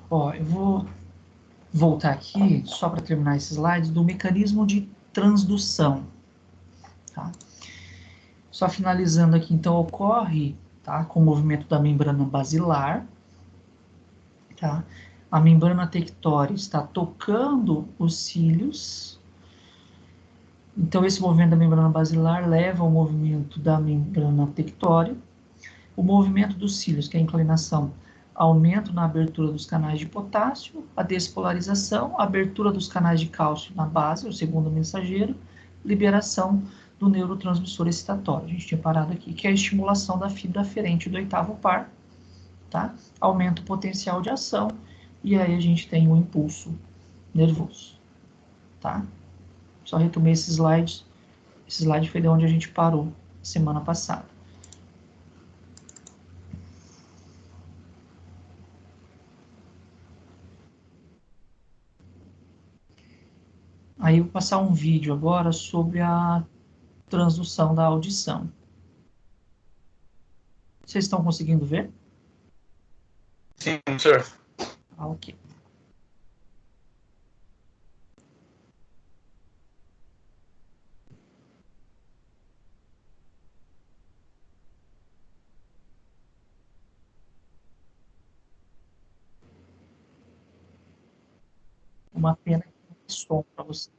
Ó, eu vou voltar aqui, só para terminar esses slides, do mecanismo de transdução. Tá? Só finalizando aqui, então, ocorre, tá, com o movimento da membrana basilar, tá? A membrana tectória está tocando os cílios, então esse movimento da membrana basilar leva ao movimento da membrana tectória. O movimento dos cílios, que é a inclinação, aumento na abertura dos canais de potássio, a despolarização, a abertura dos canais de cálcio na base, o segundo mensageiro, liberação do neurotransmissor excitatório. A gente tinha parado aqui, que é a estimulação da fibra aferente do oitavo par, tá? Aumenta o potencial de ação, e aí a gente tem o impulso nervoso, tá? Só retomei esses slides. Esse slide foi de onde a gente parou semana passada. Aí eu vou passar um vídeo agora sobre a transdução da audição. Vocês estão conseguindo ver? Sim, senhor. Ah, ok. Uma pena que não tem som para vocês.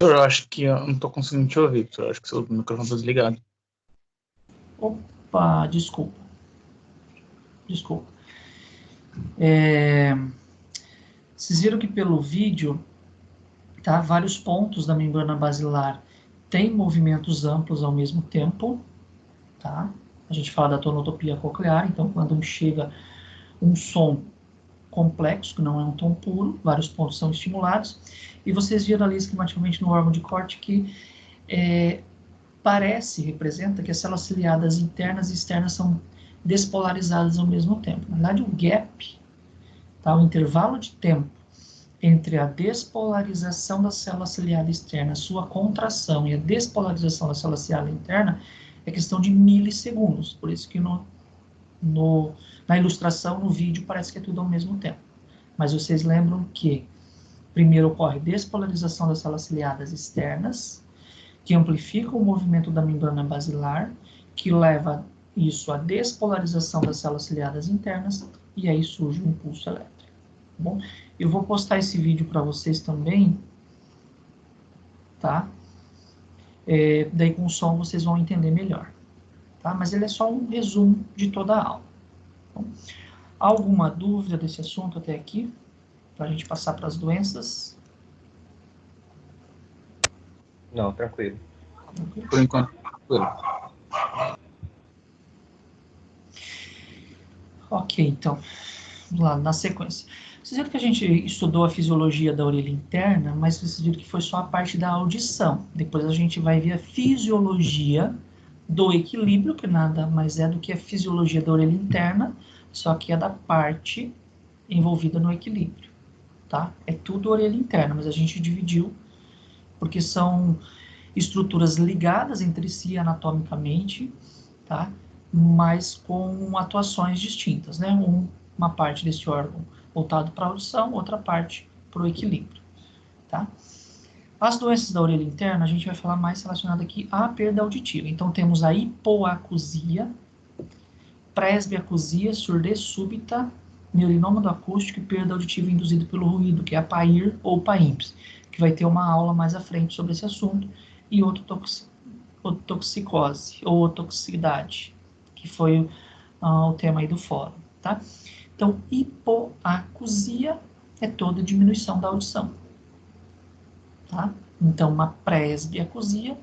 Eu acho que eu não estou conseguindo te ouvir, professor. Eu acho que seu microfone está desligado. Opa, desculpa. Vocês viram que pelo vídeo, tá, vários pontos da membrana basilar têm movimentos amplos ao mesmo tempo, tá? A gente fala da tonotopia coclear, então quando chega um som complexo, que não é um tom puro, vários pontos são estimulados, e vocês viram ali esquematicamente no órgão de corte que representa que as células ciliadas internas e externas são despolarizadas ao mesmo tempo. Na verdade, o gap, tá, o intervalo de tempo entre a despolarização da célula ciliada externa, sua contração, e a despolarização da célula ciliada interna, é questão de milissegundos. Por isso que na ilustração, no vídeo, parece que é tudo ao mesmo tempo. Mas vocês lembram que primeiro ocorre despolarização das células ciliadas externas, que amplifica o movimento da membrana basilar, que leva isso à despolarização das células ciliadas internas, e aí surge o impulso elétrico. Bom, eu vou postar esse vídeo para vocês também, tá? Daí com o som vocês vão entender melhor, tá? Mas ele é só um resumo de toda a aula. Bom, alguma dúvida desse assunto até aqui? Para a gente passar para as doenças? Não, tranquilo. Por enquanto, tranquilo. Ok, então, vamos lá, na sequência. Vocês viram que a gente estudou a fisiologia da orelha interna, mas vocês viram que foi só a parte da audição. Depois a gente vai ver a fisiologia do equilíbrio, que nada mais é do que a fisiologia da orelha interna, só que é da parte envolvida no equilíbrio, tá? É tudo orelha interna, mas a gente dividiu porque são estruturas ligadas entre si anatomicamente, tá? Mas com atuações distintas, né? Uma parte desse órgão voltado para a audição, outra parte para o equilíbrio, tá? As doenças da orelha interna, a gente vai falar mais relacionado aqui à perda auditiva. Então, temos a hipoacusia, presbiacusia, surdez súbita, neurinômado acústico e perda auditiva induzida pelo ruído, que é a PAIR ou PAIMPS, que vai ter uma aula mais à frente sobre esse assunto, e ototoxicose, ou otoxicidade, que foi o tema aí do fórum, tá? Então, hipoacusia é toda diminuição da audição, tá? Então, uma presbiacusia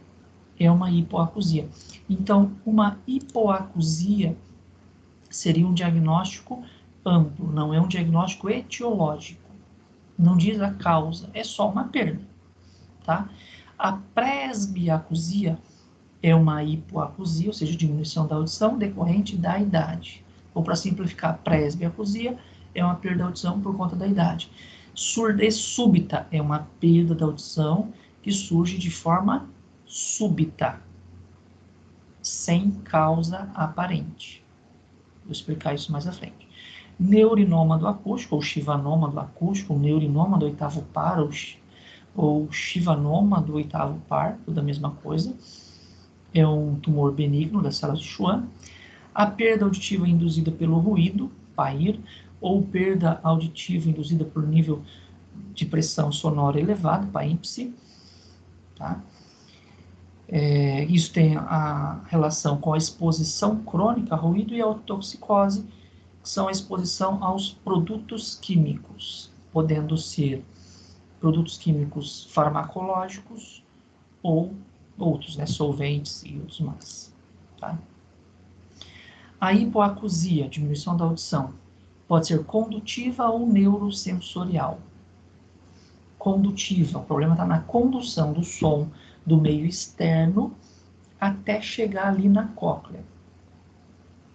é uma hipoacusia. Então, uma hipoacusia seria um diagnóstico amplo, não é um diagnóstico etiológico. Não diz a causa, é só uma perda, tá? A presbiacusia é uma hipoacusia, ou seja, diminuição da audição decorrente da idade. Ou para simplificar, presbiacusia é uma perda da audição por conta da idade. Surdez súbita é uma perda da audição que surge de forma súbita, sem causa aparente. Vou explicar isso mais à frente. Neurinômado acústico, ou chivanômado acústico, ou neurinômado oitavo par, ou chivanômado oitavo par, tudo a mesma coisa. É um tumor benigno das células de Schwann. A perda auditiva induzida pelo ruído, PAIR, ou perda auditiva induzida por nível de pressão sonora elevado, PAIMPSE, tá? Isso tem a relação com a exposição crônica a ruído e a otoxicose, que são a exposição aos produtos químicos, podendo ser produtos químicos farmacológicos ou outros, né, solventes e outros mais, tá? A hipoacusia, diminuição da audição, pode ser condutiva ou neurosensorial. Condutiva, o problema está na condução do som do meio externo até chegar ali na cóclea,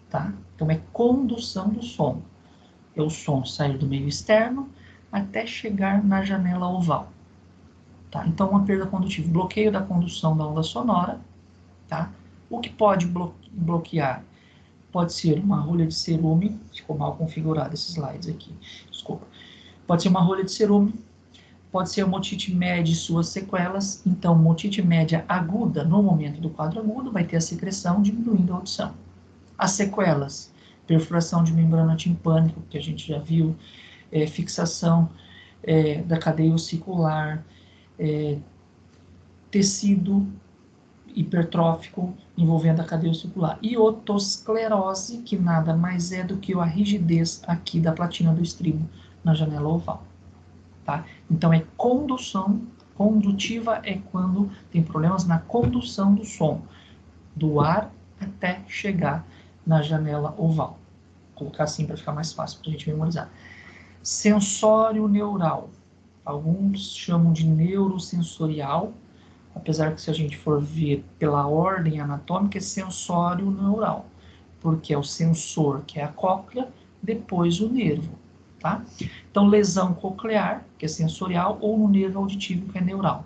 tá? Então é condução do som. É o som sair do meio externo até chegar na janela oval, tá? Então uma perda condutiva, bloqueio da condução da onda sonora, tá? O que pode bloquear? Pode ser uma rolha de cerume, ficou mal configurado esses slides aqui, desculpa. Pode ser uma rolha de cerume, pode ser uma otite média e suas sequelas. Então, uma otite média aguda, no momento do quadro agudo, vai ter a secreção diminuindo a audição. As sequelas, perfuração de membrana timpânica, que a gente já viu, fixação da cadeia ossicular, tecido hipertrófico envolvendo a cadeia circular. E otosclerose, que nada mais é do que a rigidez aqui da platina do estribo na janela oval. Tá? Então, é condução. Condutiva é quando tem problemas na condução do som, do ar até chegar na janela oval. Vou colocar assim para ficar mais fácil para a gente memorizar. Sensório neural. Alguns chamam de neurosensorial, apesar que se a gente for ver pela ordem anatômica, é sensório neural, porque é o sensor, que é a cóclea, depois o nervo, tá? Então, lesão coclear, que é sensorial, ou no nervo auditivo, que é neural.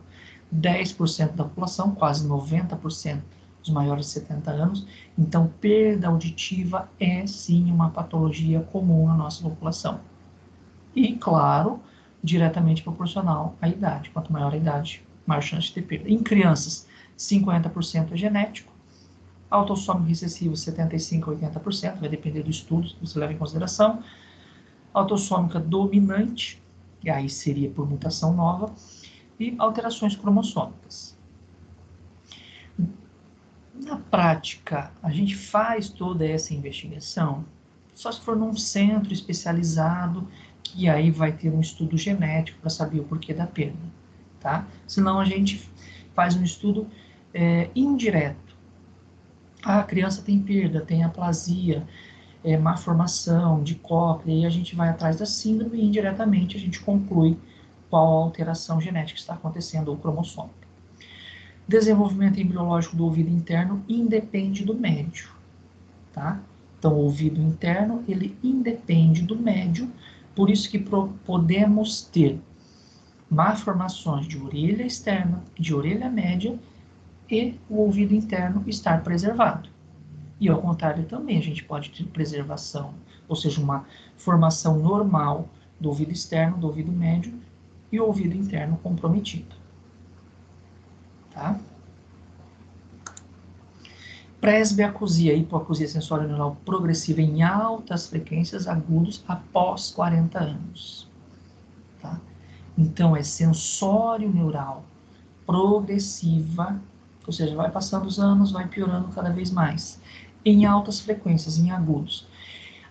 10% da população, quase 90% dos maiores de 70 anos, então perda auditiva é sim uma patologia comum na nossa população. E, claro, diretamente proporcional à idade. Quanto maior a idade, maior chance de ter perda. Em crianças, 50% é genético. Autossômico recessivo, 75% a 80%, vai depender do estudo que você leva em consideração. Autossômica dominante, e aí seria por mutação nova. E alterações cromossômicas. Na prática, a gente faz toda essa investigação só se for num centro especializado, que aí vai ter um estudo genético para saber o porquê da perda, tá? Senão a gente faz um estudo indireto. A criança tem perda, tem aplasia, má formação de cóclea, e a gente vai atrás da síndrome e indiretamente a gente conclui qual a alteração genética está acontecendo ou cromossômica. Desenvolvimento embriológico do ouvido interno independe do médio, tá? Então, o ouvido interno, ele independe do médio, por isso que podemos ter malformações de orelha externa, de orelha média, e o ouvido interno estar preservado. E ao contrário também, a gente pode ter preservação, ou seja, uma formação normal do ouvido externo, do ouvido médio, e o ouvido interno comprometido. Tá? Presbiacusia, hipoacusia sensório neural progressiva em altas frequências agudos após 40 anos. Tá? Então, é sensório neural progressiva, ou seja, vai passando os anos, vai piorando cada vez mais, em altas frequências, em agudos.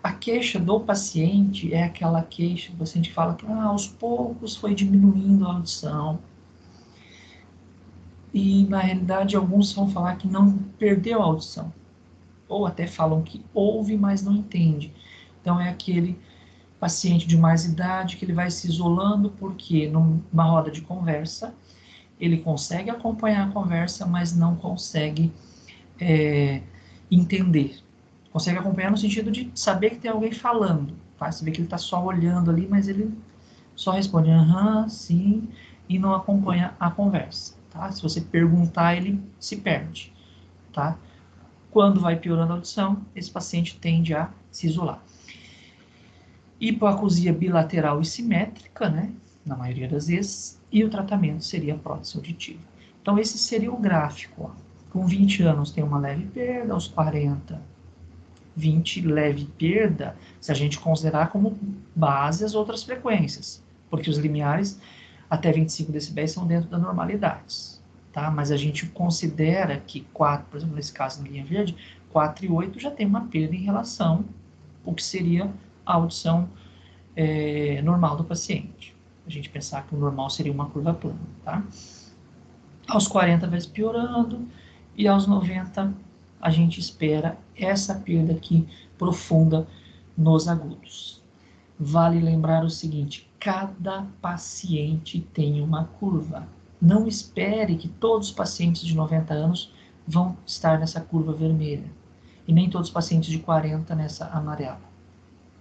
A queixa do paciente é aquela queixa que o paciente fala que aos poucos foi diminuindo a audição. E, na realidade, alguns vão falar que não perdeu a audição. Ou até falam que ouve, mas não entende. Então, é aquele paciente de mais idade que ele vai se isolando porque, numa roda de conversa, ele consegue acompanhar a conversa, mas não consegue entender. Consegue acompanhar no sentido de saber que tem alguém falando. Tá? Você vê que ele está só olhando ali, mas ele só responde aham, sim, e não acompanha a conversa. Tá? Se você perguntar, ele se perde. Tá? Quando vai piorando a audição, esse paciente tende a se isolar. Hipoacusia bilateral e simétrica, né? Na maioria das vezes, e o tratamento seria a prótese auditiva. Então, esse seria o gráfico. Ó. Com 20 anos tem uma leve perda, aos 40, 20 leve perda, se a gente considerar como base as outras frequências, porque os limiares até 25 decibéis são dentro da normalidade, tá? Mas a gente considera que 4, por exemplo, nesse caso na linha verde, 4 e 8 já tem uma perda em relação ao que seria a audição normal do paciente. A gente pensar que o normal seria uma curva plana, tá? Aos 40 vai piorando, e aos 90 a gente espera essa perda aqui profunda nos agudos. Vale lembrar o seguinte, cada paciente tem uma curva. Não espere que todos os pacientes de 90 anos vão estar nessa curva vermelha. E nem todos os pacientes de 40 nessa amarela.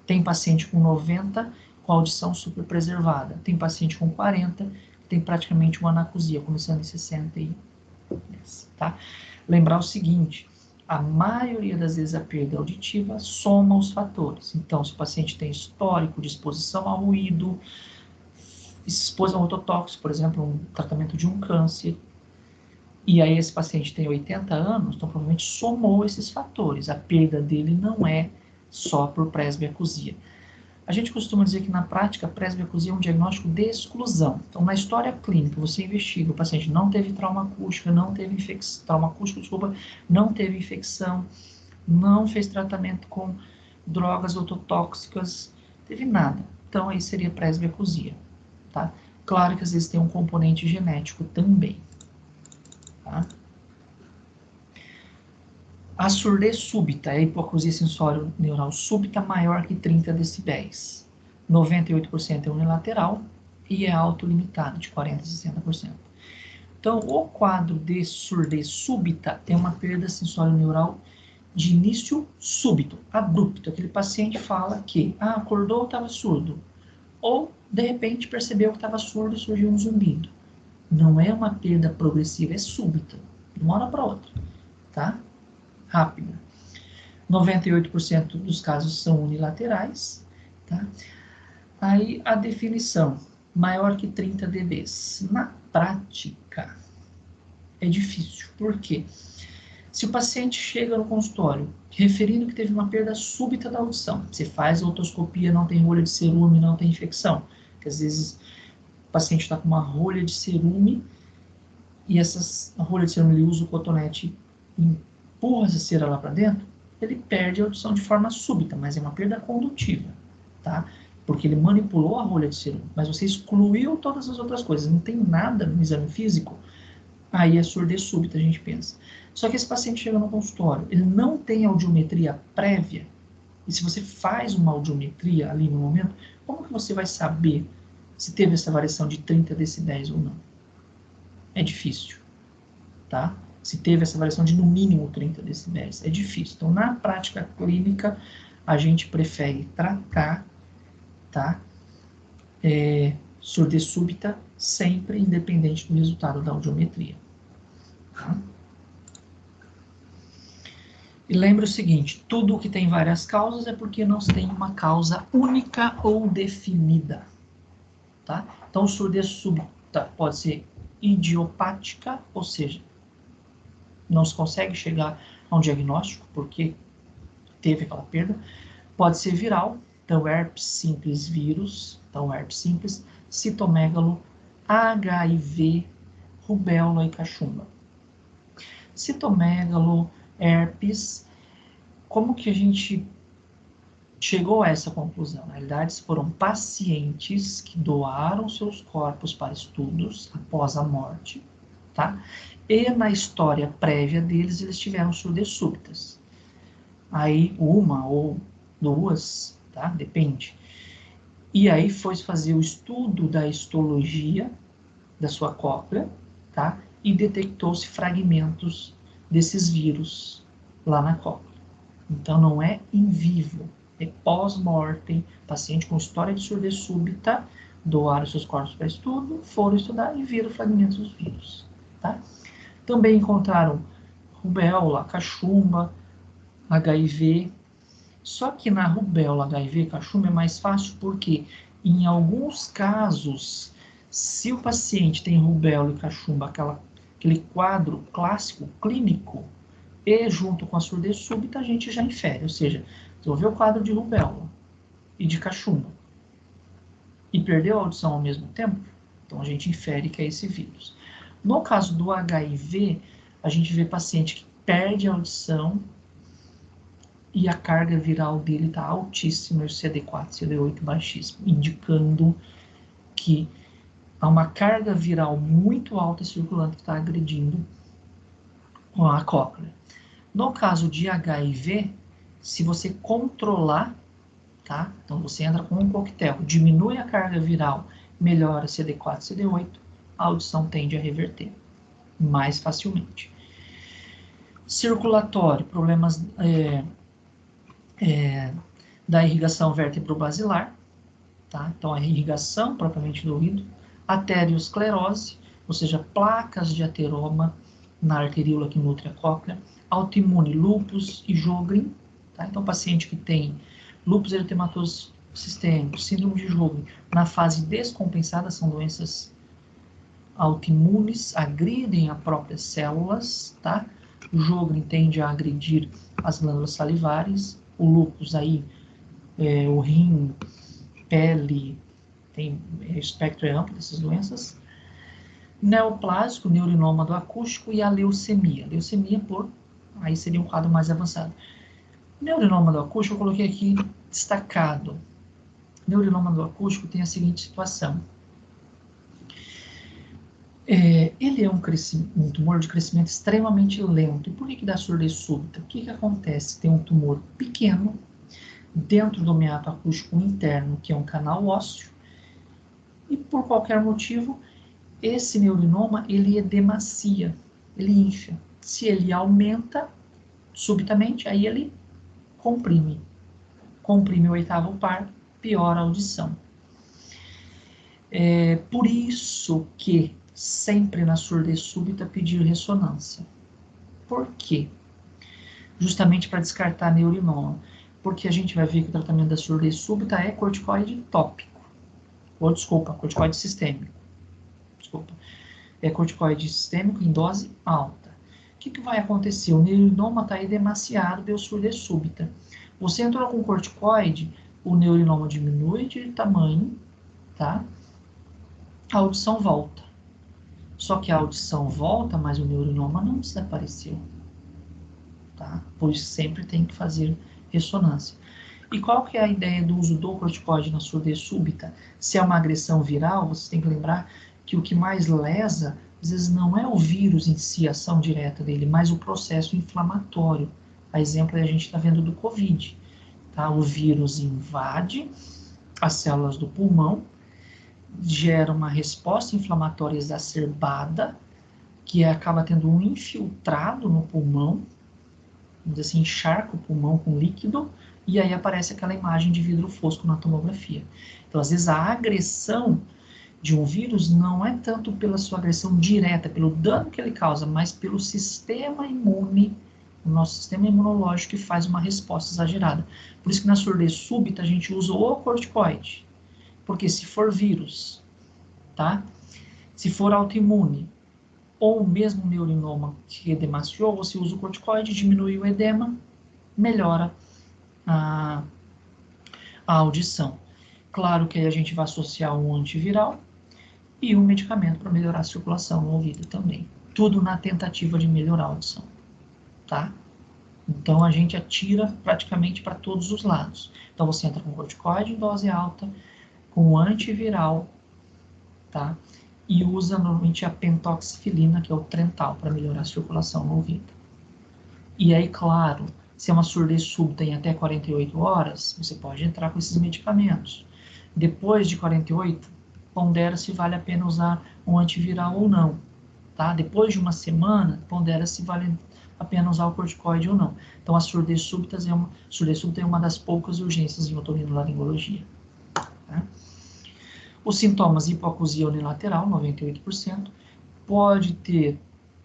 Tem paciente com 90 com audição super preservada. Tem paciente com 40 que tem praticamente uma anacusia, começando em 60 e... Tá? Lembrar o seguinte, a maioria das vezes a perda auditiva soma os fatores. Então, se o paciente tem histórico de exposição ao ruído, exposição ao ototóxico, por exemplo, um tratamento de um câncer, e aí esse paciente tem 80 anos, então provavelmente somou esses fatores. A perda dele não é só por presbiacusia. A gente costuma dizer que na prática a presbiacusia é um diagnóstico de exclusão. Então, na história clínica, você investiga, o paciente não teve trauma acústico, não teve infecção, não fez tratamento com drogas ototóxicas, teve nada. Então, aí seria presbiacusia, tá? Claro que às vezes tem um componente genético também, tá? A surdez súbita é a hipoacusia sensório-neural súbita maior que 30 decibéis. 98% é unilateral e é autolimitado, de 40% a 60%. Então, o quadro de surdez súbita é uma perda sensório-neural de início súbito, abrupto. Aquele paciente fala que acordou, estava surdo. Ou, de repente, percebeu que estava surdo e surgiu um zumbido. Não é uma perda progressiva, é súbita, de uma hora para outra, tá? Rápida. 98% dos casos são unilaterais, tá? Aí a definição, maior que 30 dB. Na prática, é difícil. Por quê? Se o paciente chega no consultório referindo que teve uma perda súbita da audição, você faz a otoscopia, não tem rolha de cerume, não tem infecção, porque às vezes o paciente está com uma rolha de cerume e a rolha de cerume, ele usa o cotonete e empurra essa cera lá para dentro, ele perde a audição de forma súbita, mas é uma perda condutiva, tá? Porque ele manipulou a rolha de cerume, mas você excluiu todas as outras coisas, não tem nada no exame físico, aí é surdez súbita, a gente pensa. Só que esse paciente chega no consultório, ele não tem audiometria prévia, e se você faz uma audiometria ali no momento, como que você vai saber se teve essa variação de 30 decibéis ou não? É difícil, tá? Se teve essa variação de no mínimo 30 decibéis, é difícil. Então, na prática clínica, a gente prefere tratar, tá? Surdez súbita, sempre independente do resultado da audiometria. Tá? E lembre o seguinte, tudo que tem várias causas é porque não tem uma causa única ou definida, tá? Então, surdez súbita pode ser idiopática, ou seja, não se consegue chegar a um diagnóstico porque teve aquela perda. Pode ser viral, então herpes simples vírus, então herpes simples, citomegalo, HIV, rubéola e cachumba. Citomegalo, herpes, como que a gente chegou a essa conclusão? Na realidade, foram pacientes que doaram seus corpos para estudos após a morte, tá? E na história prévia deles, eles tiveram surdez súbitas. Aí, uma ou duas, tá? Depende. E aí foi fazer o estudo da histologia da sua cóclea, tá? E detectou-se fragmentos desses vírus lá na cóclea. Então, não é em vivo, é pós-mortem, paciente com história de surdez súbita, doaram seus corpos para estudo, foram estudar e viram fragmentos dos vírus, tá? Também encontraram rubéola, cachumba, HIV. Só que na rubéola, HIV, cachumba é mais fácil porque, em alguns casos, se o paciente tem rubéola e cachumba, aquele quadro clássico, clínico, e junto com a surdez súbita, a gente já infere. Ou seja, desenvolveu o quadro de rubéola e de cachumba e perdeu a audição ao mesmo tempo, então a gente infere que é esse vírus. No caso do HIV, a gente vê paciente que perde a audição e a carga viral dele está altíssima, e o CD4, CD8 baixíssimo, indicando que há uma carga viral muito alta circulante que está agredindo a cóclea. No caso de HIV, se você controlar, tá? Então você entra com um coquetel, diminui a carga viral, melhora CD4, CD8, a audição tende a reverter mais facilmente. Circulatório, problemas da irrigação vértebro-basilar, tá? Então a irrigação propriamente do ouvido, arteriosclerose, ou seja, placas de ateroma na arteríola que nutre a cóclea, autoimune, lúpus e Sjögren, tá? Então paciente que tem lúpus eritematoso sistêmico, síndrome de Sjögren, na fase descompensada, são doenças autoimunes, agridem as próprias células, tá? O Sjögren tende a agredir as glândulas salivares, o lúpus aí, o rim pele, o espectro é amplo dessas doenças. Neoplásico, neurinômado acústico e a leucemia. Leucemia aí seria um quadro mais avançado. Neurinômado acústico eu coloquei aqui destacado. Neurinômado acústico tem a seguinte situação. Ele é um tumor de crescimento extremamente lento. E por que dá surdez súbita? O que acontece? Tem um tumor pequeno dentro do meato acústico interno, que é um canal ósseo, e por qualquer motivo, esse neurinoma, ele edemacia, ele incha. Se ele aumenta subitamente, aí ele comprime o oitavo par, piora a audição. Por isso que sempre na surdez súbita pedir ressonância. Por quê? Justamente para descartar neurinoma. Porque a gente vai ver que o tratamento da surdez súbita é corticoide tópico. Corticoide sistêmico. É corticoide sistêmico em dose alta. O que vai acontecer? O neurinoma está edemaciado, deu surdez súbita. Você entrou com corticoide, o neurinoma diminui de tamanho, tá? A audição volta. Só que a audição volta, mas o neurinoma não desapareceu. Tá? Por isso sempre tem que fazer ressonância. E qual que é a ideia do uso do corticoide na surdez súbita? Se é uma agressão viral, você tem que lembrar que o que mais lesa, às vezes não é o vírus em si, a ação direta dele, mas o processo inflamatório. A exemplo a gente está vendo do Covid. Tá? O vírus invade as células do pulmão, gera uma resposta inflamatória exacerbada, que acaba tendo um infiltrado no pulmão, vamos dizer assim, encharca o pulmão com líquido, e aí aparece aquela imagem de vidro fosco na tomografia. Então, às vezes, a agressão de um vírus não é tanto pela sua agressão direta, pelo dano que ele causa, mas pelo sistema imune, o nosso sistema imunológico que faz uma resposta exagerada. Por isso que na surdez súbita a gente usa o corticoide. Porque se for vírus, tá? Se for autoimune, ou mesmo neurinoma que edemaciou, você usa o corticoide, diminui o edema, melhora a audição. Claro que aí a gente vai associar um antiviral e um medicamento para melhorar a circulação no ouvido também. Tudo na tentativa de melhorar a audição, tá? Então a gente atira praticamente para todos os lados. Então você entra com corticoide em dose alta, com antiviral, tá? E usa normalmente a pentoxifilina, que é o Trental, para melhorar a circulação no ouvido. E aí, claro, se é uma surdez súbita em até 48 horas, você pode entrar com esses medicamentos. Depois de 48, pondera se vale a pena usar um antiviral ou não. Tá? Depois de uma semana, pondera se vale a pena usar o corticoide ou não. Então, a surdez súbita é uma das poucas urgências em otorrinolaringologia. Tá? Os sintomas: hipoacusia unilateral, 98%. Pode ter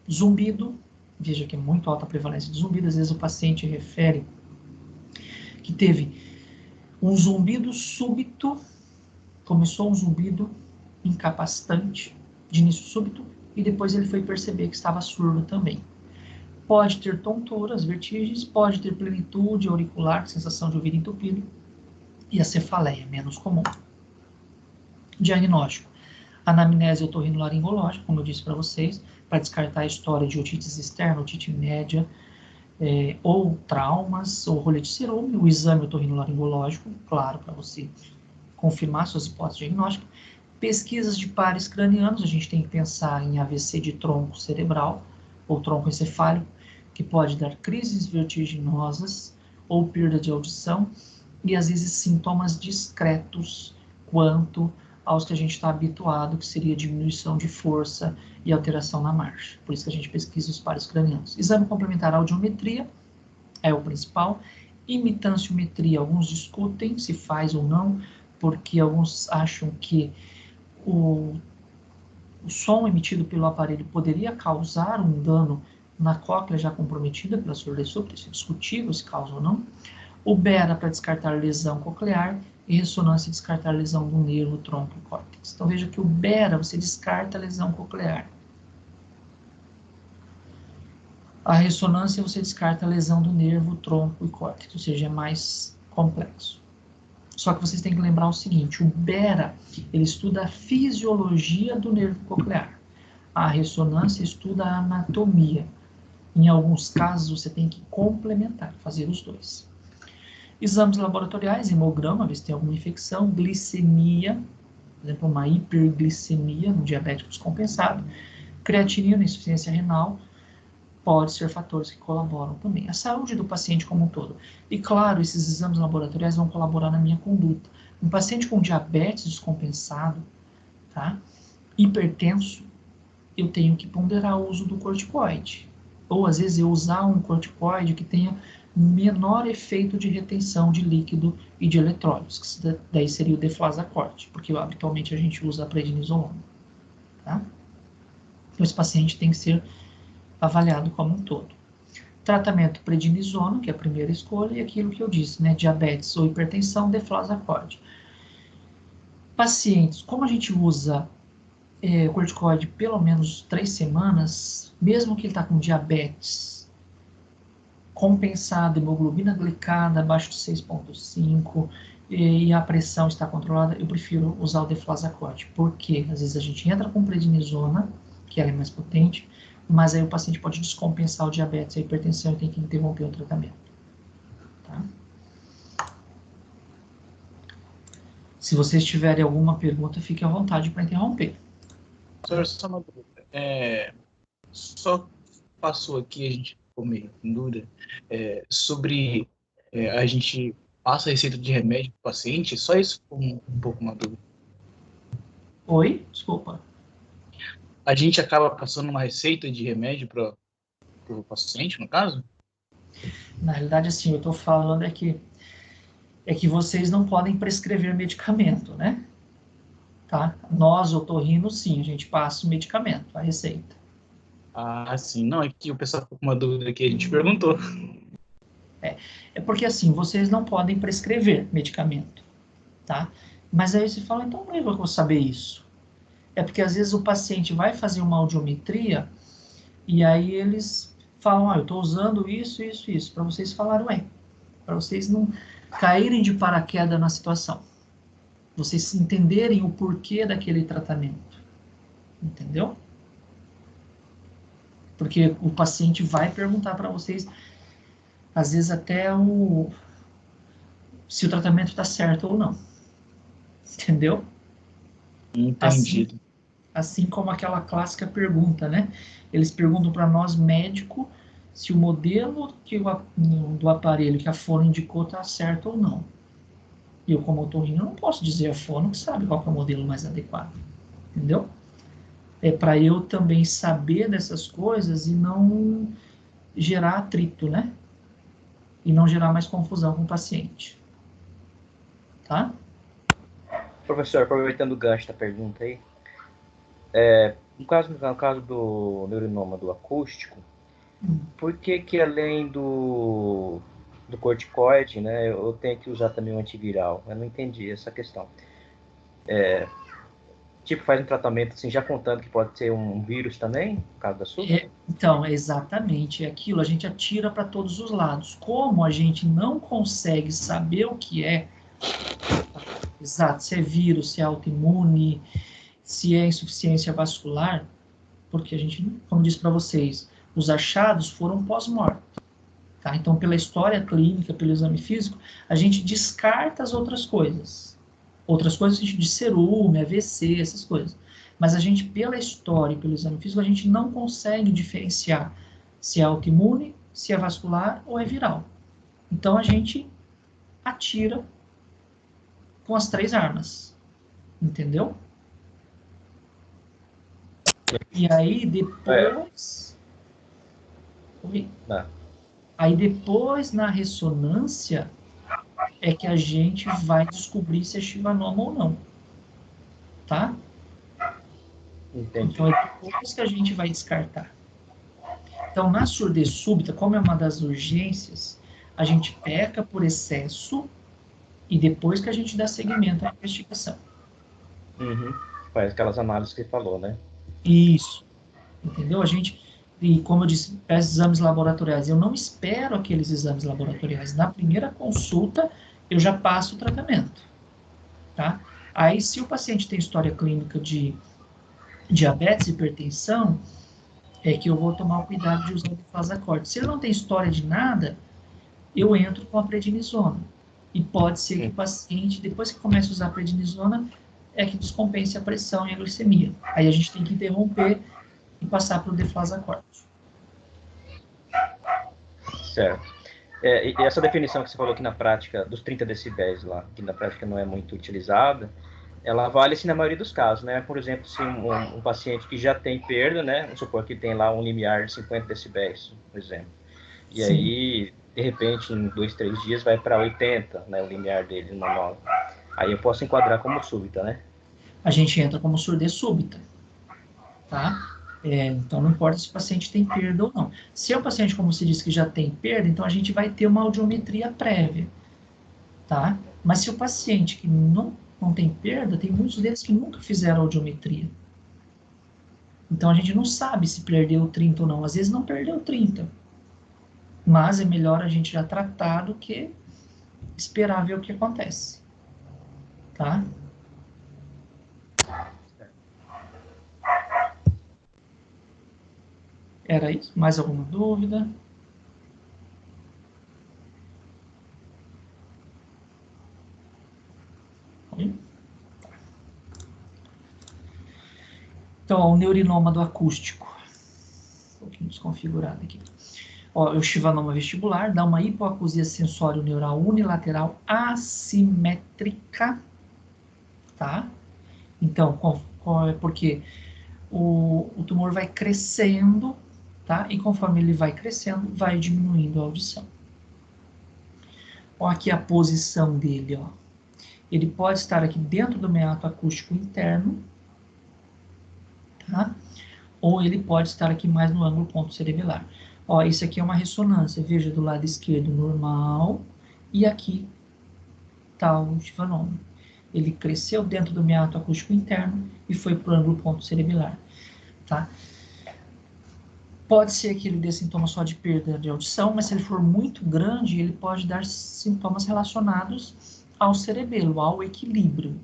zumbido, veja que é muito alta a prevalência de zumbido. Às vezes o paciente refere que teve um zumbido súbito, começou um zumbido incapacitante, de início súbito, e depois ele foi perceber que estava surdo também. Pode ter tonturas, vertigens, pode ter plenitude auricular, sensação de ouvido entupido, e a cefaleia, menos comum. Diagnóstico: anamnese otorrinolaringológica, como eu disse para vocês, para descartar a história de otites externa, otite média, ou traumas, ou rolha de cerúme. O exame otorrinolaringológico, claro, para você confirmar suas hipóteses diagnósticas. Pesquisas de pares cranianos, a gente tem que pensar em AVC de tronco cerebral, ou tronco encefálico, que pode dar crises vertiginosas, ou perda de audição, e às vezes sintomas discretos quanto aos que a gente está habituado, que seria diminuição de força e alteração na marcha. Por isso que a gente pesquisa os pares cranianos. Exame complementar, audiometria é o principal. Imitanciometria, alguns discutem se faz ou não, porque alguns acham que o som emitido pelo aparelho poderia causar um dano na cóclea já comprometida pela surdez súbita, isso é discutível se causa ou não. O BERA para descartar lesão coclear e ressonância descartar lesão do nervo, tronco e córtex. Então veja que o BERA você descarta a lesão coclear. A ressonância você descarta a lesão do nervo, tronco e córtex, ou seja, é mais complexo. Só que vocês têm que lembrar o seguinte, o Bera, ele estuda a fisiologia do nervo coclear. A ressonância estuda a anatomia. Em alguns casos, você tem que complementar, fazer os dois. Exames laboratoriais, hemograma, ver se tem alguma infecção, glicemia, por exemplo, uma hiperglicemia no diabético descompensado, creatinina, insuficiência renal, pode ser fatores que colaboram também. A saúde do paciente como um todo. E claro, esses exames laboratoriais vão colaborar na minha conduta. Um paciente com diabetes descompensado, tá? Hipertenso, eu tenho que ponderar o uso do corticoide. Ou às vezes eu usar um corticoide que tenha menor efeito de retenção de líquido e de eletrólitos, que daí seria o deflazacort, porque habitualmente a gente usa a prednisolona, tá? Então esse paciente tem que ser avaliado como um todo. Tratamento prednisona, que é a primeira escolha, e aquilo que eu disse, né, diabetes ou hipertensão, deflazacort. Pacientes, como a gente usa corticoide pelo menos 3 semanas, mesmo que ele está com diabetes compensado, hemoglobina glicada abaixo de 6,5 e a pressão está controlada, eu prefiro usar o deflazacort, porque às vezes a gente entra com prednisona, que ela é mais potente, mas aí o paciente pode descompensar o diabetes, a hipertensão e tem que interromper o tratamento. Tá? Se vocês tiverem alguma pergunta, fique à vontade para interromper. Senhor, só uma dúvida. Só passou aqui, a gente ficou meio em dúvida, sobre a gente passa a receita de remédio para o paciente, só isso ficou um pouco uma dúvida. Oi? Desculpa. A gente acaba passando uma receita de remédio para o paciente, no caso? Na realidade, assim, eu estou falando é que vocês não podem prescrever medicamento, né? Tá? Nós, otorrinos, sim, a gente passa o medicamento, a receita. Ah, sim. Não, é que o pessoal ficou com uma dúvida que a gente perguntou. É porque, assim, vocês não podem prescrever medicamento, tá? Mas aí você fala, então como é que eu vou saber isso? É porque, às vezes, o paciente vai fazer uma audiometria e aí eles falam, eu estou usando isso, isso, isso, para vocês falarem, para vocês não caírem de paraquedas na situação. Vocês entenderem o porquê daquele tratamento. Entendeu? Porque o paciente vai perguntar para vocês, às vezes até se o tratamento está certo ou não. Entendeu? Entendido. Assim como aquela clássica pergunta, né? Eles perguntam para nós, médico, se o modelo do aparelho que a fono indicou está certo ou não. E eu, como otorrino, não posso dizer a fono que sabe qual é o modelo mais adequado. Entendeu? É para eu também saber dessas coisas e não gerar atrito, né? E não gerar mais confusão com o paciente. Tá? Professor, aproveitando o gancho da pergunta aí, no caso do neurinoma do acústico, por que além do corticoide, né, eu tenho que usar também o antiviral? Eu não entendi essa questão. Tipo, faz um tratamento assim, já contando que pode ser um vírus também, no caso da SUS? Então, é exatamente aquilo, a gente atira para todos os lados. Como a gente não consegue saber o que é, exato, se é vírus, se é autoimune, se é insuficiência vascular, porque a gente, como disse para vocês, os achados foram pós-morte. Tá? Então, pela história clínica, pelo exame físico, a gente descarta as outras coisas. Outras coisas de cerume, AVC, essas coisas. Mas a gente, pela história e pelo exame físico, a gente não consegue diferenciar se é autoimune, se é vascular ou é viral. Então, a gente atira com as 3 armas. Entendeu? E aí, depois... Não. Aí, depois, na ressonância, é que a gente vai descobrir se é chivanoma ou não. Tá? Entendi. Então, é depois que a gente vai descartar. Então, na surdez súbita, como é uma das urgências, a gente peca por excesso e depois que a gente dá seguimento à investigação. Uhum. Faz aquelas análises que falou, né? Isso. Entendeu? E como eu disse, peço exames laboratoriais. Eu não espero aqueles exames laboratoriais. Na primeira consulta, eu já passo o tratamento, tá? Aí, se o paciente tem história clínica de diabetes e hipertensão, é que eu vou tomar o cuidado de usar o deflazacort. Se ele não tem história de nada, eu entro com a prednisona. E pode ser que o paciente, depois que começa a usar a prednisona, é que descompense a pressão e a glicemia. Aí a gente tem que interromper e passar para o deflazacort. Certo. E essa definição que você falou aqui na prática, dos 30 decibéis lá, que na prática não é muito utilizada, ela vale-se na maioria dos casos, né? Por exemplo, se um paciente que já tem perda, né? Vamos supor que tem lá um limiar de 50 decibéis, por exemplo. E Sim. aí, de repente, em 2, 3 dias vai para 80, né? O limiar dele normal. Aí eu posso enquadrar como súbita, né? A gente entra como surdez súbita, tá? Então, não importa se o paciente tem perda ou não. Se é o paciente, como se diz, que já tem perda, então a gente vai ter uma audiometria prévia, tá? Mas se o paciente que não tem perda, tem muitos deles que nunca fizeram audiometria. Então, a gente não sabe se perdeu 30 ou não. Às vezes não perdeu 30. Mas é melhor a gente já tratar do que esperar ver o que acontece, tá? Era isso? Mais alguma dúvida? Então, ó, o neurinoma do acústico. Um pouquinho desconfigurado aqui. Ó, o chivanoma vestibular dá uma hipoacusia sensório-neural unilateral assimétrica, tá? Então, porque o tumor vai crescendo, tá? E conforme ele vai crescendo, vai diminuindo a audição. Ó, aqui a posição dele, ó. Ele pode estar aqui dentro do meato acústico interno, tá? Ou ele pode estar aqui mais no ângulo ponto cerebelar. Ó, isso aqui é uma ressonância, veja, do lado esquerdo normal, e aqui está o chivanoma. Ele cresceu dentro do meato acústico interno e foi para o ângulo ponto cerebelar, tá? Pode ser que ele dê sintomas só de perda de audição, mas se ele for muito grande, ele pode dar sintomas relacionados ao cerebelo, ao equilíbrio.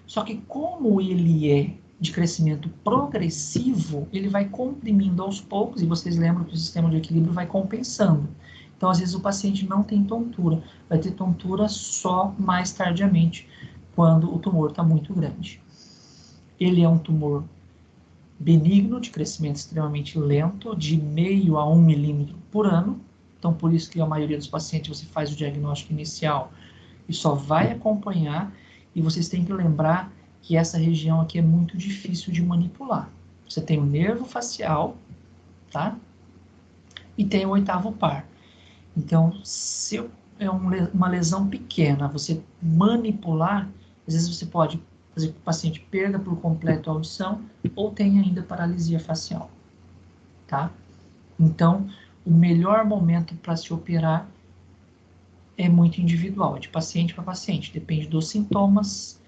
Só que como ele é de crescimento progressivo, ele vai comprimindo aos poucos, e vocês lembram que o sistema de equilíbrio vai compensando. Então, às vezes, o paciente não tem tontura, vai ter tontura só mais tardiamente, quando o tumor está muito grande. Ele é um tumor benigno, de crescimento extremamente lento, de meio a 1 milímetro por ano. Então, por isso que a maioria dos pacientes você faz o diagnóstico inicial e só vai acompanhar. E vocês têm que lembrar que essa região aqui é muito difícil de manipular. Você tem o nervo facial, tá? E tem o oitavo par. Então, se é uma lesão pequena, você manipular, às vezes você pode fazer que o paciente perda por completo a audição ou tenha ainda paralisia facial, tá? Então, o melhor momento para se operar é muito individual, de paciente para paciente, depende dos sintomas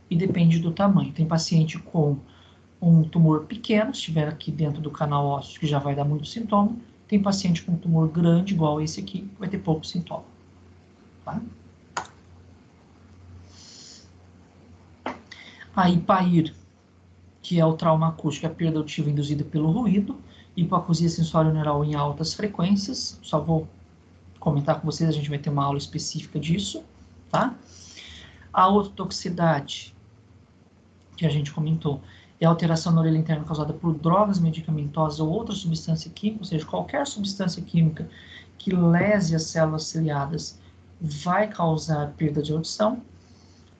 e depende do tamanho. Tem paciente com um tumor pequeno, se estiver aqui dentro do canal ósseo, que já vai dar muito sintoma. Tem paciente com um tumor grande, igual esse aqui, que vai ter pouco sintoma. Tá? A IPAIR, que é o trauma acústico, é a perda auditiva induzida pelo ruído, hipoacusia sensório-neural em altas frequências, só vou comentar com vocês, a gente vai ter uma aula específica disso, tá? A ototoxicidade, que a gente comentou, é a alteração na orelha interna causada por drogas medicamentosas ou outra substância química, ou seja, qualquer substância química que lese as células ciliadas vai causar perda de audição.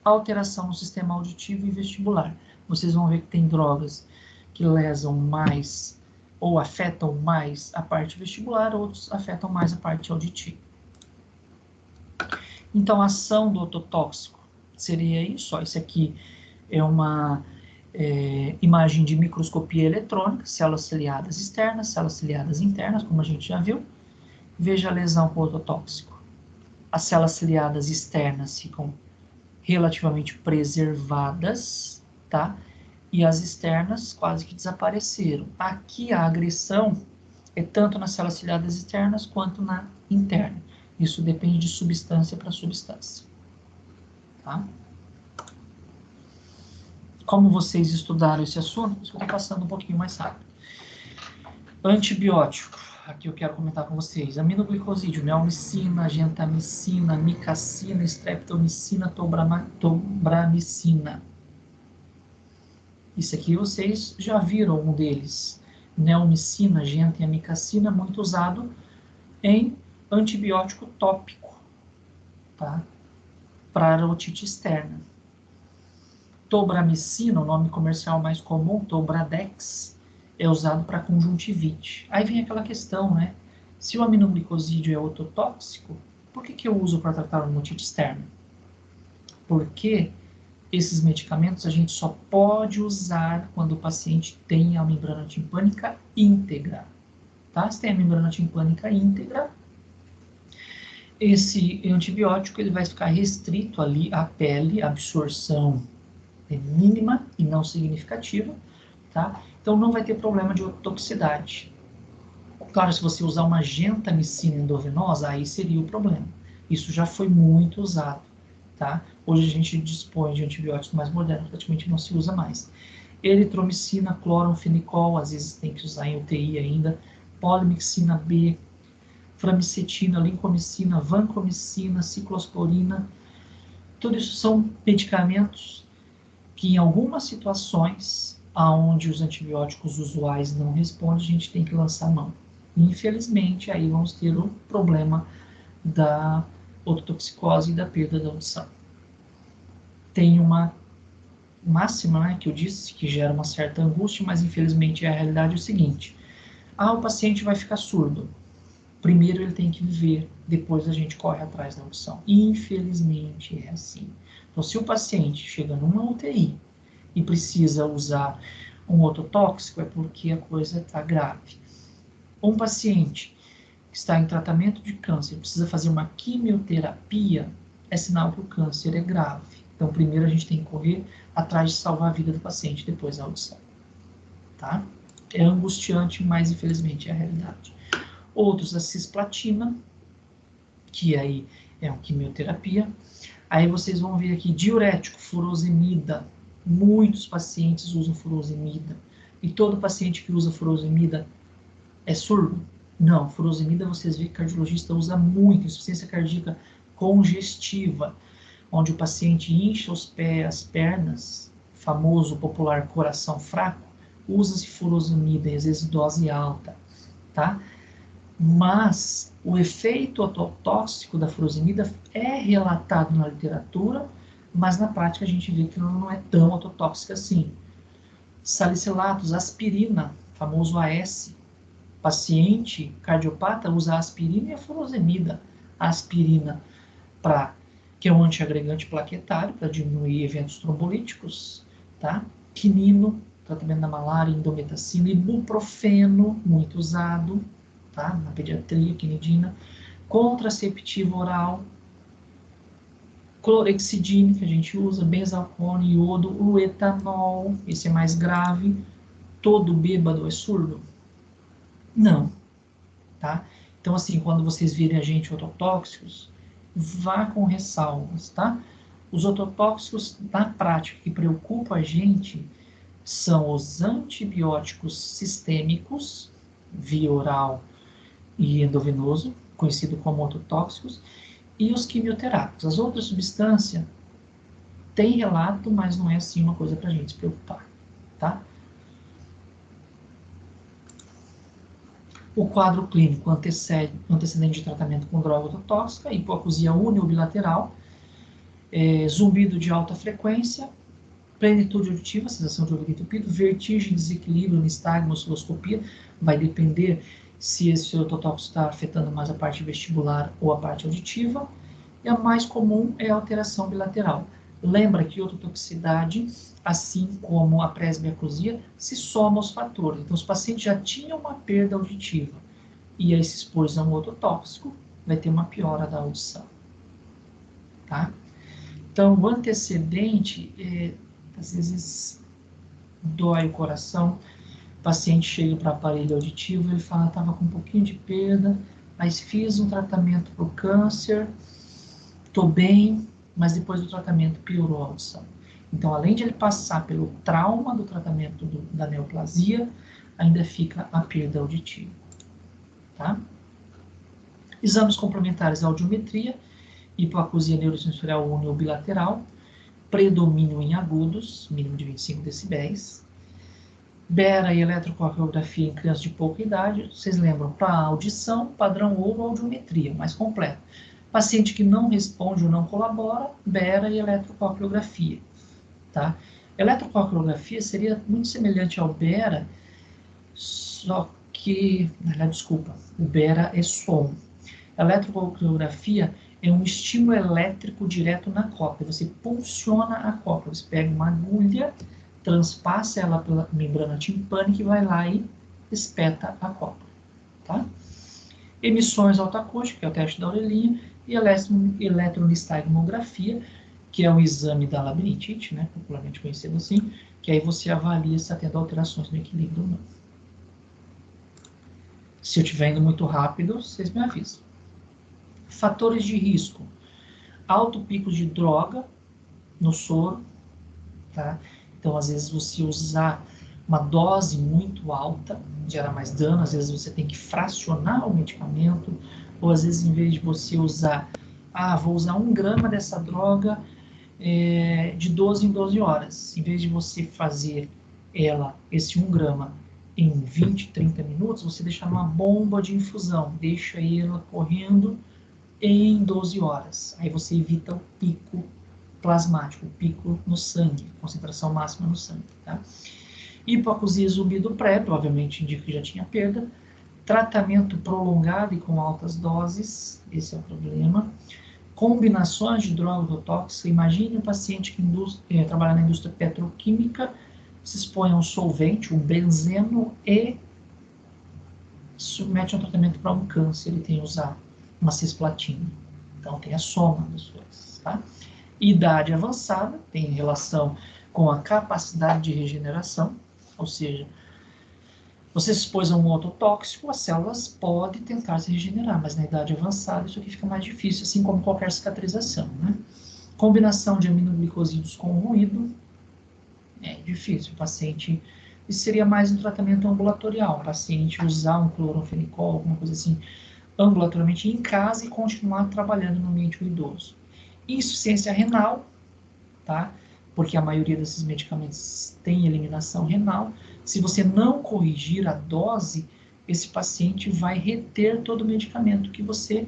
A alteração no sistema auditivo e vestibular. Vocês vão ver que tem drogas que lesam mais ou afetam mais a parte vestibular, outros afetam mais a parte auditiva. Então, a ação do ototóxico seria isso, ó, isso aqui é uma imagem de microscopia eletrônica, células ciliadas externas, células ciliadas internas, como a gente já viu. Veja a lesão com ototóxico. As células ciliadas externas ficam relativamente preservadas, tá? E as externas quase que desapareceram. Aqui a agressão é tanto nas células ciliadas externas quanto na interna. Isso depende de substância para substância. tá? Como vocês estudaram esse assunto, eu estou passando um pouquinho mais rápido. Antibiótico, aqui eu quero comentar com vocês. Aminoglicosídeo, neomicina, gentamicina, micacina, streptomicina, tobramicina. Isso aqui vocês já viram um deles. Neomicina, genta e amicacina, muito usado em antibiótico tópico, tá? Para otite externa. Tobramicina, o nome comercial mais comum, Tobradex, é usado para conjuntivite. Aí vem aquela questão, né? Se o aminoglicosídeo é ototóxico, por que eu uso para tratar uma otite externa? Porque esses medicamentos a gente só pode usar quando o paciente tem a membrana timpânica íntegra, tá? Se tem a membrana timpânica íntegra, esse antibiótico ele vai ficar restrito ali à pele, a absorção é mínima e não significativa, tá? Então não vai ter problema de otoxicidade. Claro, se você usar uma gentamicina endovenosa, aí seria o problema. Isso já foi muito usado, tá? Hoje a gente dispõe de antibióticos mais modernos, praticamente não se usa mais. Eritromicina, cloranfenicol, às vezes tem que usar em UTI ainda, polimixina B, framicetina, lincomicina, vancomicina, ciclosporina, tudo isso são medicamentos que em algumas situações, onde os antibióticos usuais não respondem, a gente tem que lançar mão. Infelizmente, aí vamos ter o problema da ototoxicose e da perda da audição. Tem uma máxima, né, que eu disse, que gera uma certa angústia, mas infelizmente a realidade é o seguinte: o paciente vai ficar surdo. Primeiro ele tem que viver, depois a gente corre atrás da audição. Infelizmente é assim. Então, se o paciente chega numa UTI e precisa usar um ototóxico, é porque a coisa está grave. Um paciente que está em tratamento de câncer, precisa fazer uma quimioterapia, é sinal que o câncer é grave. Então, primeiro a gente tem que correr atrás de salvar a vida do paciente, depois a audição. Tá? É angustiante, mas infelizmente é a realidade. Outros, a cisplatina, que aí é uma quimioterapia. Aí vocês vão ver aqui, diurético, furosemida. Muitos pacientes usam furosemida. E todo paciente que usa furosemida é surdo? Não, furosemida vocês veem que o cardiologista usa muito, insuficiência cardíaca congestiva, onde o paciente incha os pés, as pernas, famoso popular coração fraco, usa-se furosemida, e às vezes dose alta, tá? Mas o efeito ototóxico da furosemida é relatado na literatura, mas na prática a gente vê que ela não é tão ototóxica assim. Salicilatos, aspirina, famoso AS. Paciente cardiopata usa aspirina e a furosemida. A aspirina, que é um antiagregante plaquetário, para diminuir eventos trombolíticos, tá? Quinino, tratamento da malária, indometacina, ibuprofeno, muito usado, tá? Na pediatria, quinidina, contraceptivo oral, clorexidina, que a gente usa, benzalcone, iodo, o etanol, esse é mais grave. Todo bêbado é surdo? Não, tá? Então, assim, quando vocês virem agentes ototóxicos, vá com ressalvas, tá? Os ototóxicos, na prática, que preocupam a gente são os antibióticos sistêmicos, via oral e endovenoso, conhecido como ototóxicos, e os quimioterápicos. As outras substâncias têm relato, mas não é assim uma coisa para a gente se preocupar, tá? O quadro clínico antecedente de tratamento com droga ototóxica, hipoacusia uni ou bilateral, zumbido de alta frequência, plenitude auditiva, sensação de ouvido entupido, vertigem, desequilíbrio, nistagmo, osciloscopia, vai depender se esse ototóxico está afetando mais a parte vestibular ou a parte auditiva, e a mais comum é a alteração bilateral. Lembra que ototoxicidade, assim como a presbiacusia, se soma aos fatores. Então, os pacientes já tinham uma perda auditiva e aí se expôs a um ototóxico, vai ter uma piora da audição. Tá? Então, o antecedente, às vezes, dói o coração. O paciente chega para o aparelho auditivo, ele fala, estava com um pouquinho de perda, mas fiz um tratamento para o câncer, estou bem, mas depois do tratamento piorou a audição. Então, além de ele passar pelo trauma do tratamento da neoplasia, ainda fica a perda auditiva. Tá? Exames complementares à audiometria, hipoacusia neurosensorial única ou bilateral, predomínio em agudos, mínimo de 25 decibéis, Bera e eletrocardiografia em crianças de pouca idade, vocês lembram, para audição, padrão ouro, audiometria, mais completo. Paciente que não responde ou não colabora, Bera e eletrocardiografia. Tá? Eletrocardiografia seria muito semelhante ao Bera, só que, desculpa, o Bera é som. A eletrocardiografia é um estímulo elétrico direto na cóclea. Você pulsiona a cóclea, você pega uma agulha, transpassa ela pela membrana timpânica e vai lá e espeta a cóclea. Tá? Emissões autoacústicas, que é o teste da orelhinha, e eletronistagmografia, que é o exame da labirintite, né, popularmente conhecido assim, que aí você avalia se está tendo alterações no equilíbrio ou não. Se eu estiver indo muito rápido, vocês me avisam. Fatores de risco. Alto pico de droga no soro, tá? Então, às vezes, você usar uma dose muito alta gera mais dano, às vezes você tem que fracionar o medicamento, ou às vezes, em vez de você usar, vou usar 1 grama dessa droga de 12 em 12 horas, em vez de você fazer esse 1 grama em 20, 30 minutos, você deixa numa bomba de infusão, deixa ela correndo em 12 horas. Aí você evita o pico plasmático, o pico no sangue, concentração máxima no sangue. Tá? Hipoacusia zumbido prévio, obviamente indica que já tinha perda. Tratamento prolongado e com altas doses, esse é o problema. Combinações de droga ou tóxica. Imagine um paciente que trabalha na indústria petroquímica, se expõe a um solvente, um benzeno, e submete a um tratamento para um câncer. Ele tem que usar uma cisplatina. Então, tem a soma das coisas. Tá? Idade avançada tem relação com a capacidade de regeneração, ou seja, você se expôs a um outro tóxico, as células podem tentar se regenerar, mas na idade avançada isso aqui fica mais difícil, assim como qualquer cicatrização. Né? Combinação de aminoglicosídeos com ruído é difícil. O paciente, isso seria mais um tratamento ambulatorial, o paciente usar um cloranfenicol, alguma coisa assim, ambulatorialmente em casa e continuar trabalhando no ambiente ruidoso. Insuficiência renal, tá? Porque a maioria desses medicamentos tem eliminação renal. Se você não corrigir a dose, esse paciente vai reter todo o medicamento que você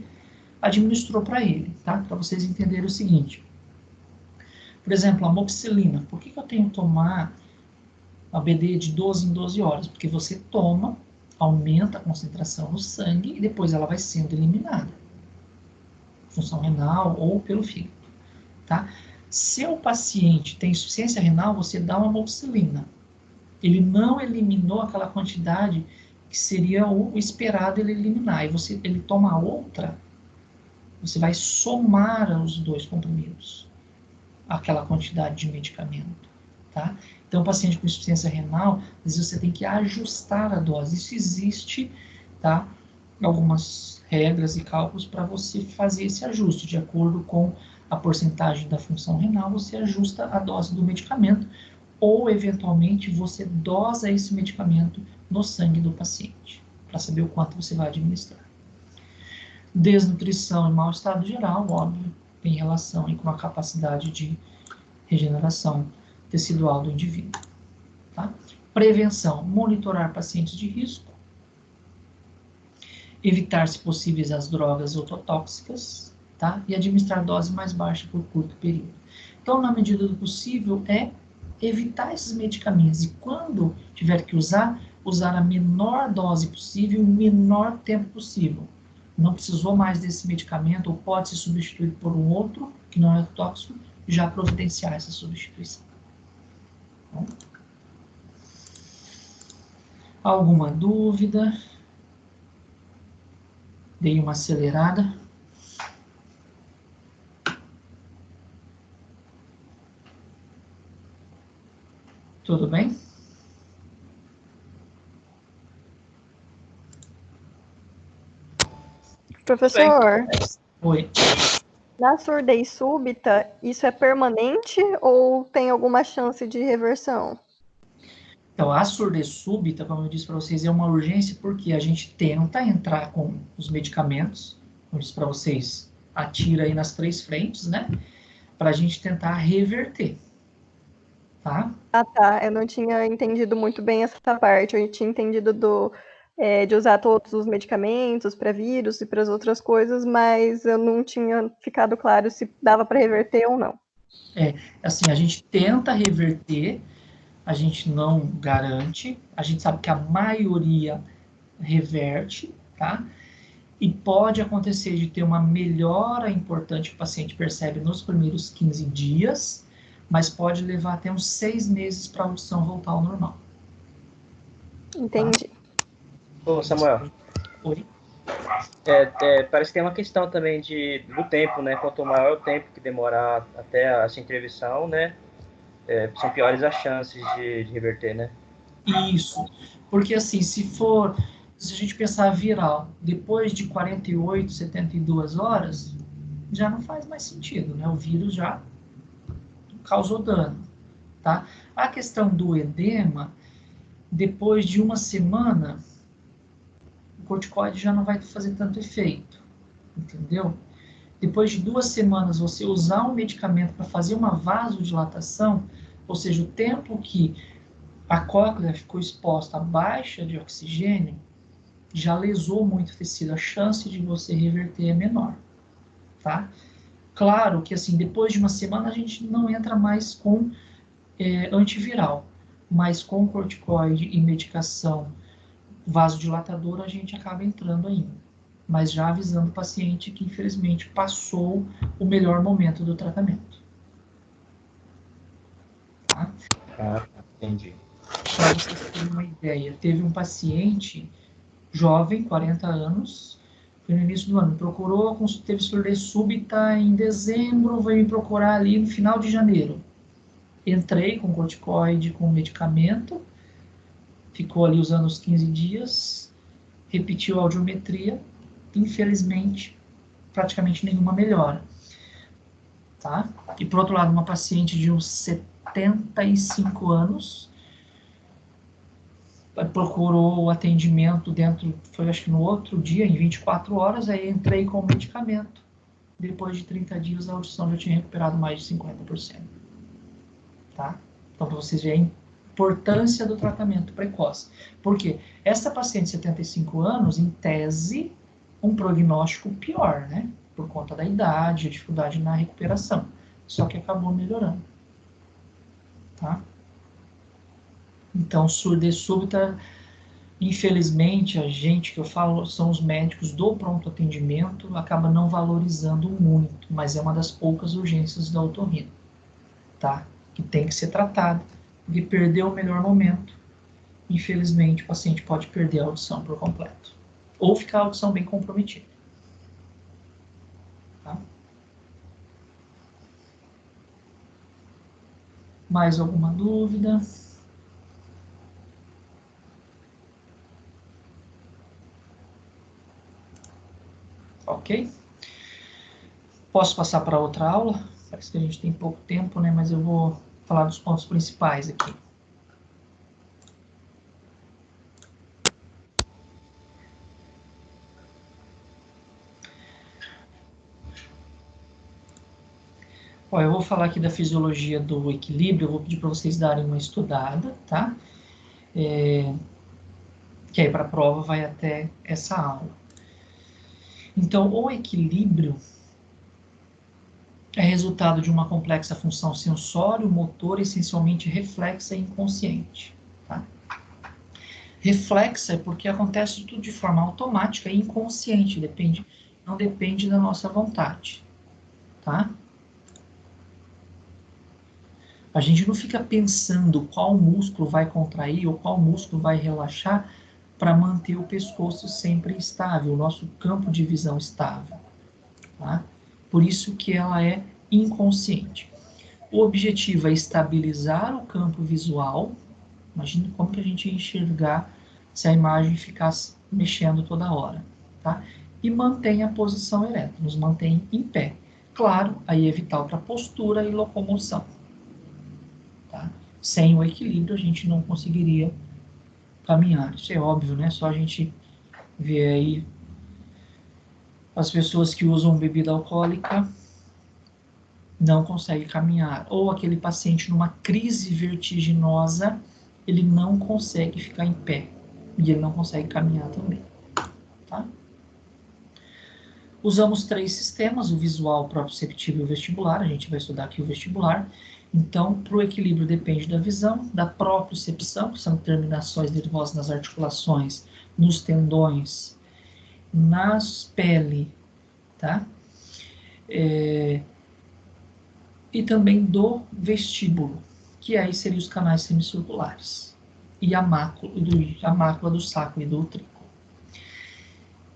administrou para ele, tá? Para vocês entenderem o seguinte. Por exemplo, a amoxicilina. Por que eu tenho que tomar a BD de 12 em 12 horas? Porque você toma, aumenta a concentração no sangue e depois ela vai sendo eliminada. Função renal ou pelo fígado, tá? Se o paciente tem insuficiência renal, você dá uma amoxicilina. Ele não eliminou aquela quantidade que seria o esperado ele eliminar. E ele toma outra, você vai somar os 2 comprimidos, aquela quantidade de medicamento. Tá? Então, o paciente com insuficiência renal, às vezes você tem que ajustar a dose. Isso existe, tá? Algumas regras e cálculos para você fazer esse ajuste. De acordo com a porcentagem da função renal, você ajusta a dose do medicamento ou, eventualmente, você dosa esse medicamento no sangue do paciente, para saber o quanto você vai administrar. Desnutrição e mau estado geral, óbvio, tem relação aí com a capacidade de regeneração tecidual do indivíduo. Tá? Prevenção, monitorar pacientes de risco, evitar, se possíveis, as drogas ototóxicas, tá? E administrar dose mais baixa por curto período. Então, na medida do possível, evitar esses medicamentos e, quando tiver que usar a menor dose possível, o menor tempo possível. Não precisou mais desse medicamento ou pode ser substituído por um outro que não é tóxico, já providenciar essa substituição. Bom. Alguma dúvida? Dei uma acelerada. Tudo bem? Professor, Oi. Na surdez súbita, isso é permanente ou tem alguma chance de reversão? Então, a surdez súbita, como eu disse para vocês, é uma urgência porque a gente tenta entrar com os medicamentos, como eu disse para vocês, atira aí nas 3 frentes, né? Para a gente tentar reverter, tá? Ah, tá. Eu não tinha entendido muito bem essa parte. Eu tinha entendido de usar todos os medicamentos para vírus e para as outras coisas, mas eu não tinha ficado claro se dava para reverter ou não. Assim, a gente tenta reverter, a gente não garante, a gente sabe que a maioria reverte, tá? E pode acontecer de ter uma melhora importante que o paciente percebe nos primeiros 15 dias, mas pode levar até uns 6 meses para a audição voltar ao normal. Entendi. Ô, Samuel, Oi? parece que tem uma questão também do tempo, né? Quanto maior o tempo que demorar até essa intervenção, né? São piores as chances de reverter, né? Isso. Porque assim, se a gente pensar viral, depois de 48, 72 horas, já não faz mais sentido, né? O vírus já causou dano, tá? A questão do edema, depois de uma semana, o corticoide já não vai fazer tanto efeito, entendeu? Depois de 2 semanas, você usar um medicamento para fazer uma vasodilatação, ou seja, o tempo que a cóclea ficou exposta à baixa de oxigênio, já lesou muito o tecido, a chance de você reverter é menor, tá? Claro que, assim, depois de uma semana a gente não entra mais com antiviral, mas com corticoide e medicação vasodilatadora a gente acaba entrando ainda, mas já avisando o paciente que, infelizmente, passou o melhor momento do tratamento. Tá? Ah, entendi. Para vocês terem uma ideia, teve um paciente jovem, 40 anos, foi no início do ano, procurou, teve surdez súbita em dezembro, veio me procurar ali no final de janeiro. Entrei com corticoide, com medicamento, ficou ali usando os 15 dias, repetiu a audiometria, infelizmente, praticamente nenhuma melhora. Tá? E por outro lado, uma paciente de uns 75 anos, procurou o atendimento foi acho que no outro dia, em 24 horas, aí entrei com o medicamento. Depois de 30 dias, a audição já tinha recuperado mais de 50%. Tá? Então, para vocês verem a importância do tratamento precoce. Por quê? Essa paciente de 75 anos, em tese, um prognóstico pior, né? Por conta da idade, a dificuldade na recuperação. Só que acabou melhorando. Tá? Então, surdez súbita, infelizmente, a gente que eu falo são os médicos do pronto atendimento, acaba não valorizando muito, mas é uma das poucas urgências da otorrino, tá? Que tem que ser tratada, porque perdeu o melhor momento, infelizmente o paciente pode perder a audição por completo, ou ficar a audição bem comprometida. Tá? Mais alguma dúvida? Ok? Posso passar para outra aula? Parece que a gente tem pouco tempo, né? Mas eu vou falar dos pontos principais aqui. Ó, eu vou falar aqui da fisiologia do equilíbrio, eu vou pedir para vocês darem uma estudada, tá? Que aí para a prova vai até essa aula. Então, o equilíbrio é resultado de uma complexa função sensório-motor, essencialmente reflexa e inconsciente. Tá? Reflexa é porque acontece tudo de forma automática e inconsciente, não depende da nossa vontade. Tá? A gente não fica pensando qual músculo vai contrair ou qual músculo vai relaxar para manter o pescoço sempre estável, o nosso campo de visão estável. Tá? Por isso que ela é inconsciente. O objetivo é estabilizar o campo visual. Imagina como que a gente ia enxergar se a imagem ficasse mexendo toda hora. Tá? E mantém a posição ereta, nos mantém em pé. Claro, aí é vital para postura e locomoção. Tá? Sem o equilíbrio, a gente não conseguiria caminhar. Isso é óbvio, né? Só a gente ver aí as pessoas que usam bebida alcoólica não conseguem caminhar. Ou aquele paciente numa crise vertiginosa, ele não consegue ficar em pé. E ele não consegue caminhar também. Tá? Usamos 3 sistemas, o visual, o proprioceptivo e o vestibular. A gente vai estudar aqui o vestibular. Então, para o equilíbrio depende da visão, da propriocepção, que são terminações nervosas nas articulações, nos tendões, nas pele, tá? E também do vestíbulo, que aí seriam os canais semicirculares, e a mácula do saco e do utrículo.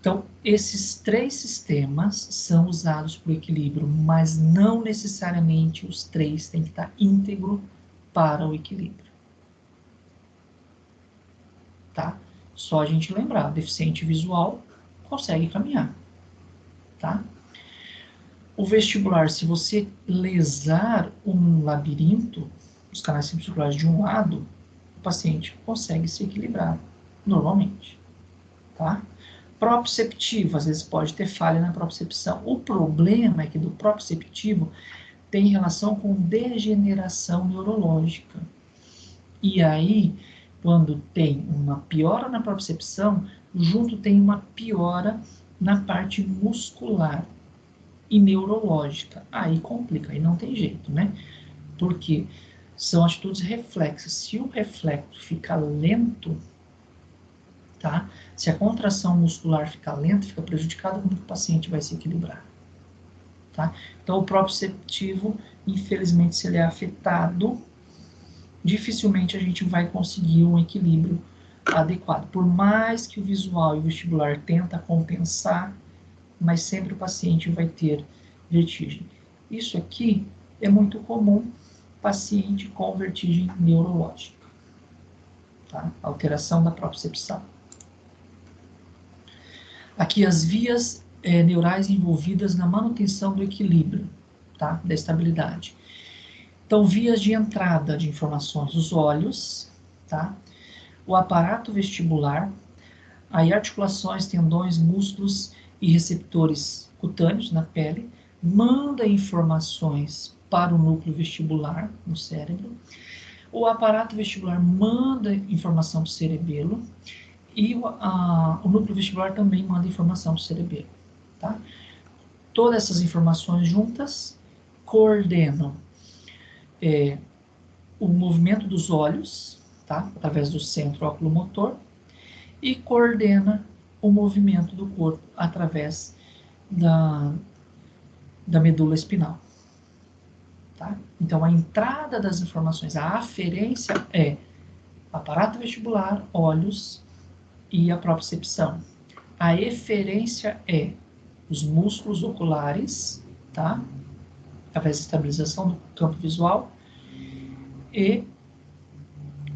Então, esses 3 sistemas são usados para o equilíbrio, mas não necessariamente os 3 têm que estar íntegro para o equilíbrio. Tá? Só a gente lembrar, deficiente visual consegue caminhar. Tá? O vestibular, se você lesar um labirinto, os canais semicirculares de um lado, o paciente consegue se equilibrar normalmente. Tá? Proprioceptivo, às vezes pode ter falha na propriocepção. O problema é que do proprioceptivo tem relação com degeneração neurológica. E aí, quando tem uma piora na propriocepção, junto tem uma piora na parte muscular e neurológica. Aí complica, aí não tem jeito, né? Porque são atitudes reflexas. Se o reflexo fica lento, tá? Se a contração muscular fica lenta, fica prejudicada, como que o paciente vai se equilibrar? Tá? Então, o proprioceptivo, infelizmente, se ele é afetado, dificilmente a gente vai conseguir um equilíbrio adequado. Por mais que o visual e o vestibular tenta compensar, mas sempre o paciente vai ter vertigem. Isso aqui é muito comum, paciente com vertigem neurológica. Tá? Alteração da propriocepção. Aqui as vias neurais envolvidas na manutenção do equilíbrio, tá? Da estabilidade. Então, vias de entrada de informações, os olhos, tá? O aparato vestibular, aí articulações, tendões, músculos e receptores cutâneos na pele, manda informações para o núcleo vestibular no cérebro. O aparato vestibular manda informação para o cerebelo. E o núcleo vestibular também manda informação para o cerebelo. Tá? Todas essas informações juntas coordenam o movimento dos olhos, tá? Através do centro oculomotor, e coordena o movimento do corpo através da medula espinal. Tá? Então, a entrada das informações, a aferência é aparato vestibular, olhos e a propriocepção. A eferência é os músculos oculares, tá? Através da estabilização do campo visual, e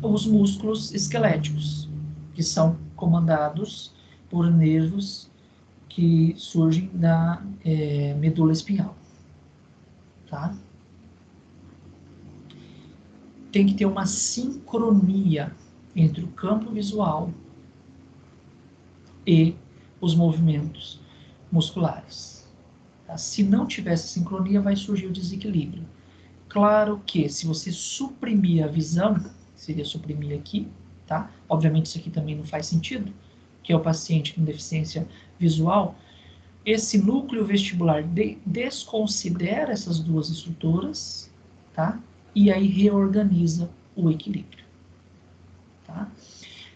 os músculos esqueléticos, que são comandados por nervos que surgem da medula espinhal. Tá? Tem que ter uma sincronia entre o campo visual e os movimentos musculares. Tá? Se não tiver essa sincronia, vai surgir o desequilíbrio. Claro que se você suprimir a visão, seria suprimir aqui, tá? Obviamente isso aqui também não faz sentido, que é o paciente com deficiência visual. Esse núcleo vestibular desconsidera essas duas estruturas, tá? E aí reorganiza o equilíbrio, tá?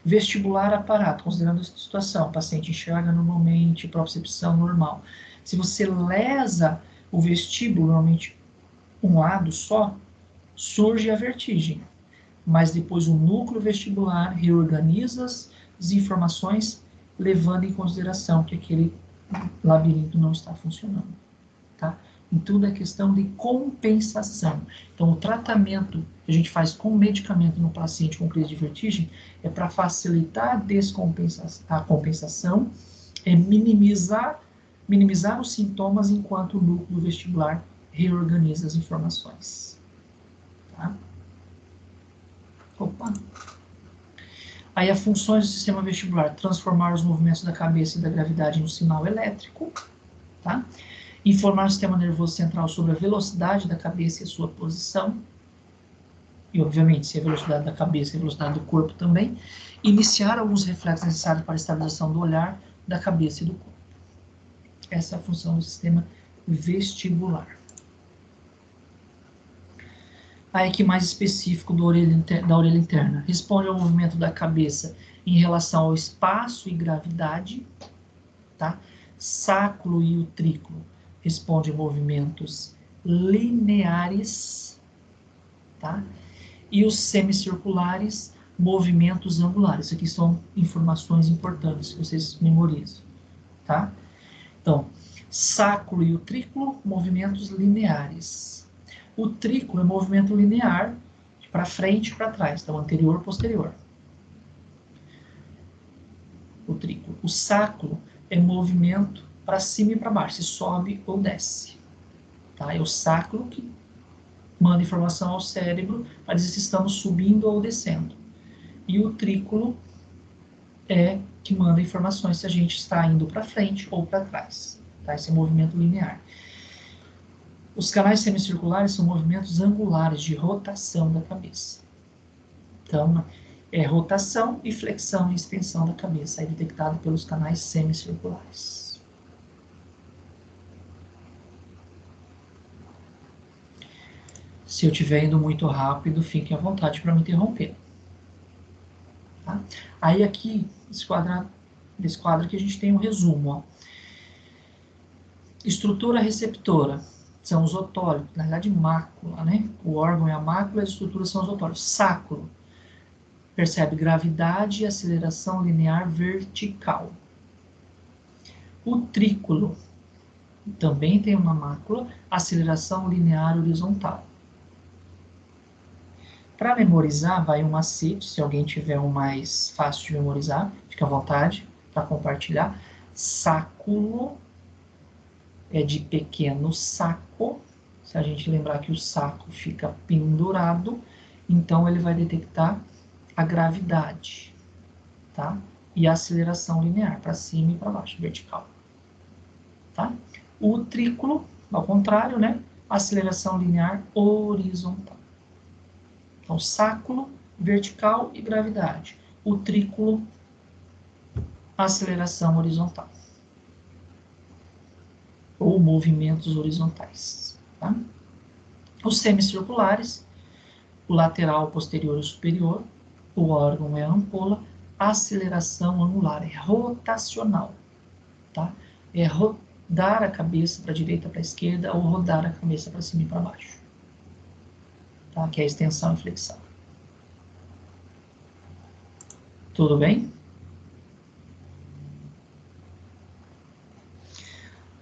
Vestibular aparato, considerando essa situação, o paciente enxerga normalmente, propriocepção normal. Se você lesa o vestíbulo, normalmente um lado só, surge a vertigem. Mas depois o núcleo vestibular reorganiza as informações, levando em consideração que aquele labirinto não está funcionando. Tá? Em tudo é questão de compensação. Então, o tratamento que a gente faz com medicamento no paciente com crise de vertigem é para facilitar a compensação, é minimizar minimizar os sintomas enquanto o núcleo vestibular reorganiza as informações. Tá? Opa! Aí as funções do sistema vestibular: transformar os movimentos da cabeça e da gravidade em um sinal elétrico, tá? Informar o sistema nervoso central sobre a velocidade da cabeça e a sua posição, e obviamente se a velocidade da cabeça e a velocidade do corpo também. Iniciar alguns reflexos necessários para a estabilização do olhar, da cabeça e do corpo. Essa é a função do sistema vestibular. Aí aqui mais específico da orelha interna. Responde ao movimento da cabeça em relação ao espaço e gravidade, tá? Sacro e utrículo responde a movimentos lineares, tá? E os semicirculares, movimentos angulares. Isso aqui são informações importantes que vocês memorizam, tá? Então, sacro e utrículo, movimentos lineares. O trículo é movimento linear, para frente e para trás, então anterior e posterior. O trículo. O sacro é movimento para cima e para baixo, se sobe ou desce. Tá? É o sacro que manda informação ao cérebro para dizer se estamos subindo ou descendo. E o trículo é que manda informações se a gente está indo para frente ou para trás. Tá? Esse é movimento linear. Os canais semicirculares são movimentos angulares de rotação da cabeça. Então, é rotação e flexão e extensão da cabeça, aí detectado pelos canais semicirculares. Se eu estiver indo muito rápido, fiquem à vontade para me interromper. Tá? Aí aqui, desse quadro aqui, a gente tem um resumo. Ó. Estrutura receptora. São os otólitos, na verdade mácula, né? O órgão é a mácula e as estruturas são os otólitos. Sacro, percebe gravidade e aceleração linear vertical. O trículo, também tem uma mácula, aceleração linear horizontal. Para memorizar, vai um macete, se alguém tiver um mais fácil de memorizar, fica à vontade para compartilhar. Sáculo é de pequeno saco. Se a gente lembrar que o saco fica pendurado, então ele vai detectar a gravidade, tá? E a aceleração linear, para cima e para baixo, vertical. Tá? O trículo, ao contrário, né? Aceleração linear horizontal. Então, sáculo, vertical e gravidade. O trículo, aceleração horizontal. Ou movimentos horizontais. Tá? Os semicirculares, o lateral, posterior e superior, o órgão é a ampola, aceleração angular, é rotacional. Tá? É rodar a cabeça para a direita, para a esquerda, ou rodar a cabeça para cima e para baixo. Tá? Que é a extensão e flexão. Tudo bem?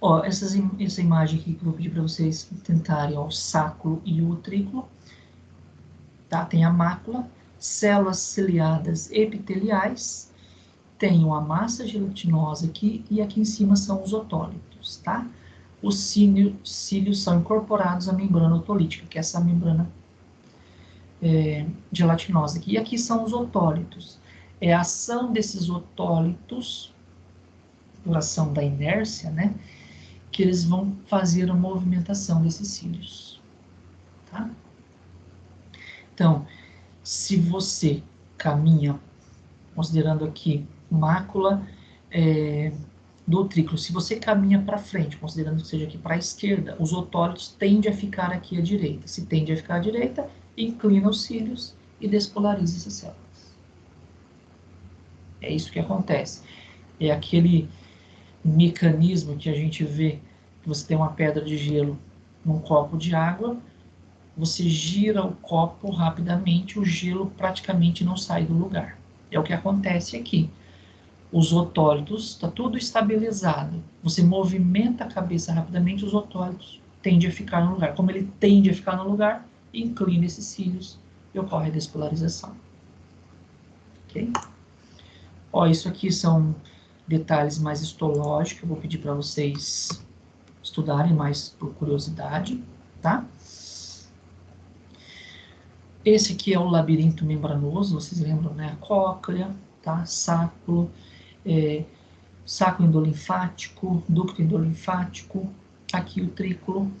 Ó, essa imagem aqui que eu vou pedir para vocês tentarem, ó, o sacro e o utrículo. Tá? Tem a mácula, células ciliadas epiteliais, tem a massa gelatinosa aqui, e aqui em cima são os otólitos, tá? Os cílios são incorporados à membrana otolítica, que é essa membrana gelatinosa aqui. E aqui são os otólitos. É a ação desses otólitos, por ação da inércia, né? Que eles vão fazer a movimentação desses cílios. Tá? Então, se você caminha, considerando aqui mácula do trículo, se você caminha para frente, considerando que seja aqui para a esquerda, os otólitos tendem a ficar aqui à direita. Se tende a ficar à direita, inclina os cílios e despolariza essas células. É isso que acontece. É aquele mecanismo que a gente vê, que você tem uma pedra de gelo num copo de água, você gira o copo rapidamente, o gelo praticamente não sai do lugar. É o que acontece aqui. Os otólitos, está tudo estabilizado. Você movimenta a cabeça rapidamente, os otólitos tendem a ficar no lugar. Como ele tende a ficar no lugar, inclina esses cílios e ocorre a despolarização. Ok? Ó, isso aqui são detalhes mais histológicos, eu vou pedir para vocês estudarem mais por curiosidade, tá? Esse aqui é o labirinto membranoso, vocês lembram, né? A cóclea, tá? Sacro, saco endolinfático, ducto endolinfático, aqui o trículo,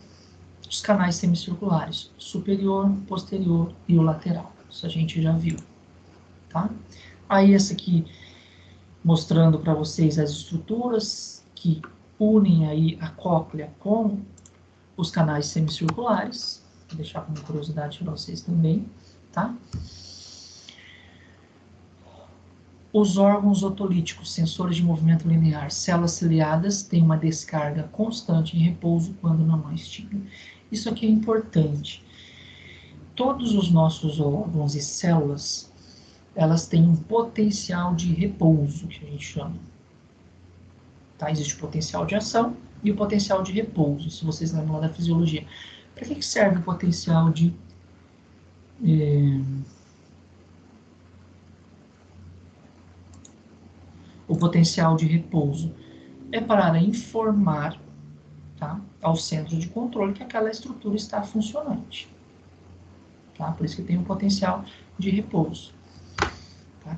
os canais semicirculares, superior, posterior e o lateral. Isso a gente já viu, tá? Aí esse aqui mostrando para vocês as estruturas que unem aí a cóclea com os canais semicirculares. Vou deixar como curiosidade para vocês também, tá? Os órgãos otolíticos, sensores de movimento linear, células ciliadas, têm uma descarga constante em repouso quando não há estímulo. Isso aqui é importante. Todos os nossos órgãos e células, elas têm um potencial de repouso, que a gente chama. Tá? Existe o potencial de ação e o potencial de repouso, se vocês lembram lá da fisiologia. Para que serve o potencial de... o potencial de repouso? É para informar, tá, ao centro de controle que aquela estrutura está funcionante. Tá? Por isso que tem um potencial de repouso. Tá?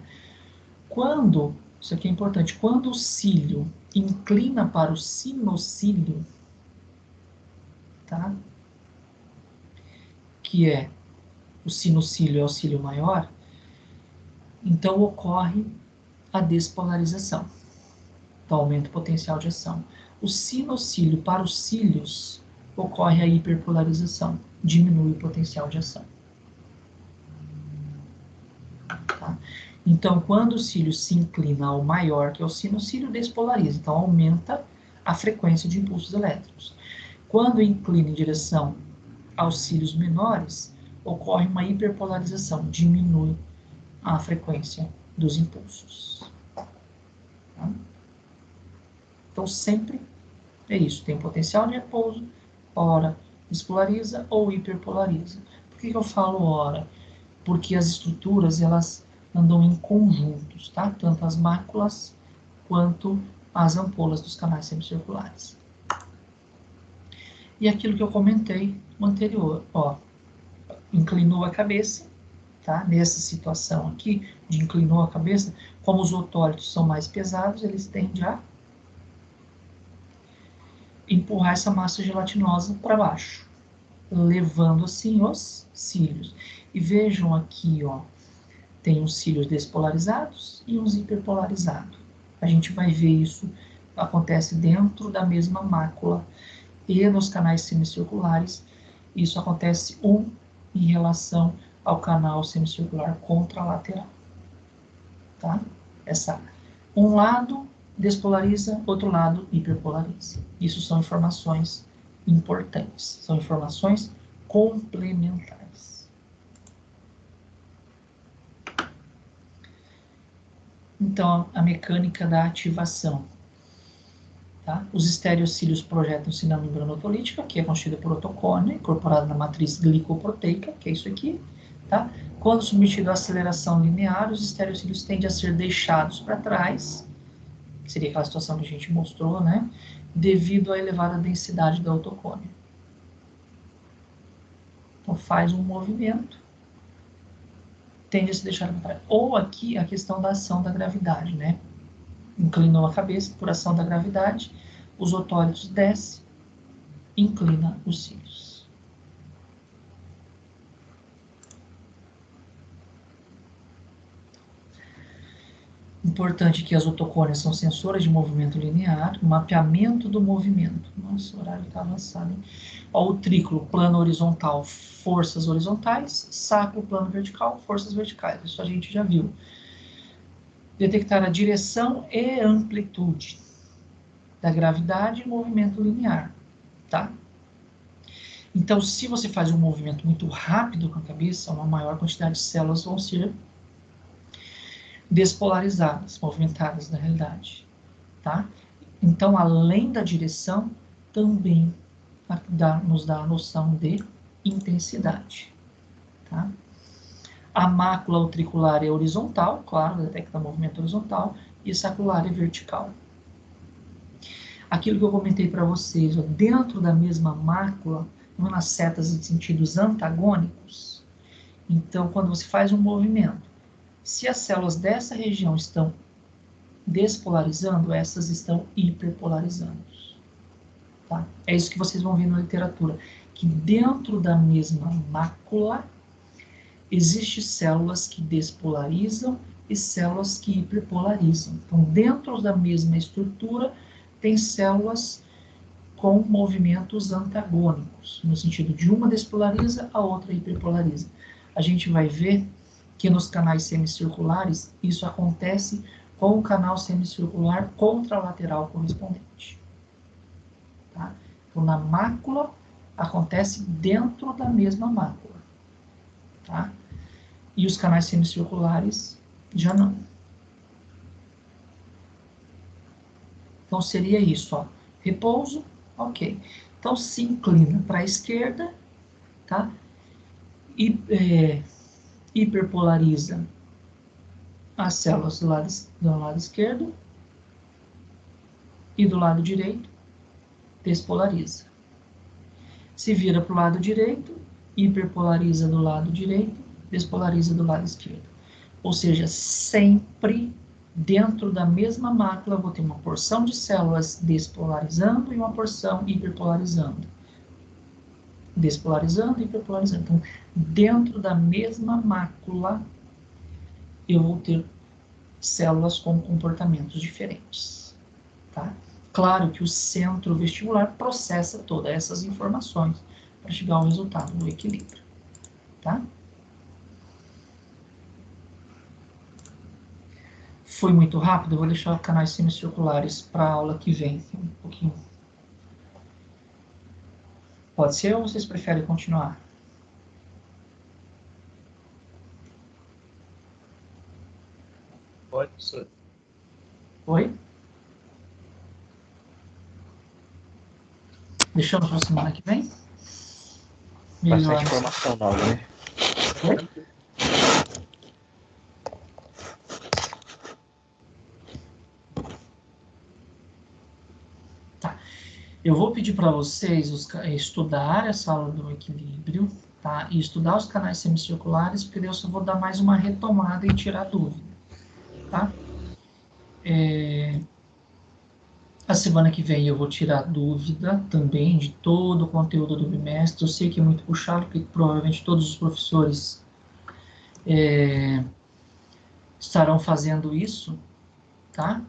Quando, isso aqui é importante, quando o cílio inclina para o sinocílio, tá? Que é o sinocílio é o cílio maior, então ocorre a despolarização. Então aumenta o potencial de ação. O sinocílio para os cílios ocorre a hiperpolarização, diminui o potencial de ação. Tá? Então, quando o cílio se inclina ao maior, que é o sinocílio, despolariza. Então, aumenta a frequência de impulsos elétricos. Quando inclina em direção aos cílios menores, ocorre uma hiperpolarização, diminui a frequência dos impulsos. Tá? Então, sempre é isso. Tem potencial de repouso, ora despolariza ou hiperpolariza. Por que eu falo ora? Porque as estruturas, elas andam em conjuntos, tá? Tanto as máculas quanto as ampolas dos canais semicirculares. E aquilo que eu comentei no anterior, ó, inclinou a cabeça, tá? Nessa situação aqui, de inclinou a cabeça, como os otólitos são mais pesados, eles tendem a empurrar essa massa gelatinosa para baixo, levando assim os cílios. E vejam aqui, ó, tem uns cílios despolarizados e uns hiperpolarizados. A gente vai ver isso, acontece dentro da mesma mácula e nos canais semicirculares. Isso acontece em relação ao canal semicircular contralateral. Tá? Um lado despolariza, outro lado hiperpolariza. Isso são informações importantes, são informações complementares. Então, a mecânica da ativação. Tá? Os estereocílios projetam-se na membrana otolítica, que é constituída por otocônia, incorporada na matriz glicoproteica, que é isso aqui. Tá? Quando submetido à aceleração linear, os estereocílios tendem a ser deixados para trás, que seria aquela situação que a gente mostrou, né? Devido à elevada densidade da otocônia. Então, faz um movimento, tende a se deixar para trás. Ou aqui a questão da ação da gravidade, né? Inclinou a cabeça por ação da gravidade, os otólitos descem, inclina os cílios. Importante que as otocônias são sensoras de movimento linear, mapeamento do movimento. Nossa, o horário está avançado, hein? Ó, o trículo, plano horizontal, forças horizontais, sacro, plano vertical, forças verticais. Isso a gente já viu. Detectar a direção e amplitude da gravidade e movimento linear, tá? Então, se você faz um movimento muito rápido com a cabeça, uma maior quantidade de células vão ser despolarizadas, movimentadas na realidade, tá? Então, além da direção, também nos dá a noção de intensidade, tá? A mácula utricular é horizontal, claro, detecta movimento horizontal, e saculares é vertical. Aquilo que eu comentei para vocês, ó, dentro da mesma mácula, nas setas em sentidos antagônicos, então, quando você faz um movimento, se as células dessa região estão despolarizando, essas estão hiperpolarizando. Tá? É isso que vocês vão ver na literatura, que dentro da mesma mácula, existem células que despolarizam e células que hiperpolarizam. Então, dentro da mesma estrutura, tem células com movimentos antagônicos, no sentido de uma despolariza, a outra hiperpolariza. A gente vai ver que nos canais semicirculares, isso acontece com o canal semicircular contralateral correspondente. Tá? Então, na mácula, acontece dentro da mesma mácula. Tá? E os canais semicirculares já não. Então, seria isso, ó. Repouso, ok. Então, se inclina para a esquerda, tá? E hiperpolariza as células do lado esquerdo e do lado direito, despolariza. Se vira para o lado direito, hiperpolariza do lado direito, despolariza do lado esquerdo. Ou seja, sempre dentro da mesma mácula vou ter uma porção de células despolarizando e uma porção hiperpolarizando. Despolarizando e hiperpolarizando. Então, dentro da mesma mácula, eu vou ter células com comportamentos diferentes. Tá? Claro que o centro vestibular processa todas essas informações para chegar ao resultado do equilíbrio. Tá? Foi muito rápido, eu vou deixar os canais semicirculares para a aula que vem. Um pouquinho. Pode ser ou vocês preferem continuar? Pode ser. Oi? Deixamos para a semana que vem? Bastante informação na aula, né? Oi? Tá. Eu vou pedir para vocês estudar essa aula do equilíbrio, tá? E estudar os canais semicirculares, porque eu só vou dar mais uma retomada e tirar dúvida, tá? A semana que vem eu vou tirar dúvida também de todo o conteúdo do bimestre. Eu sei que é muito puxado, porque provavelmente todos os professores estarão fazendo isso, tá?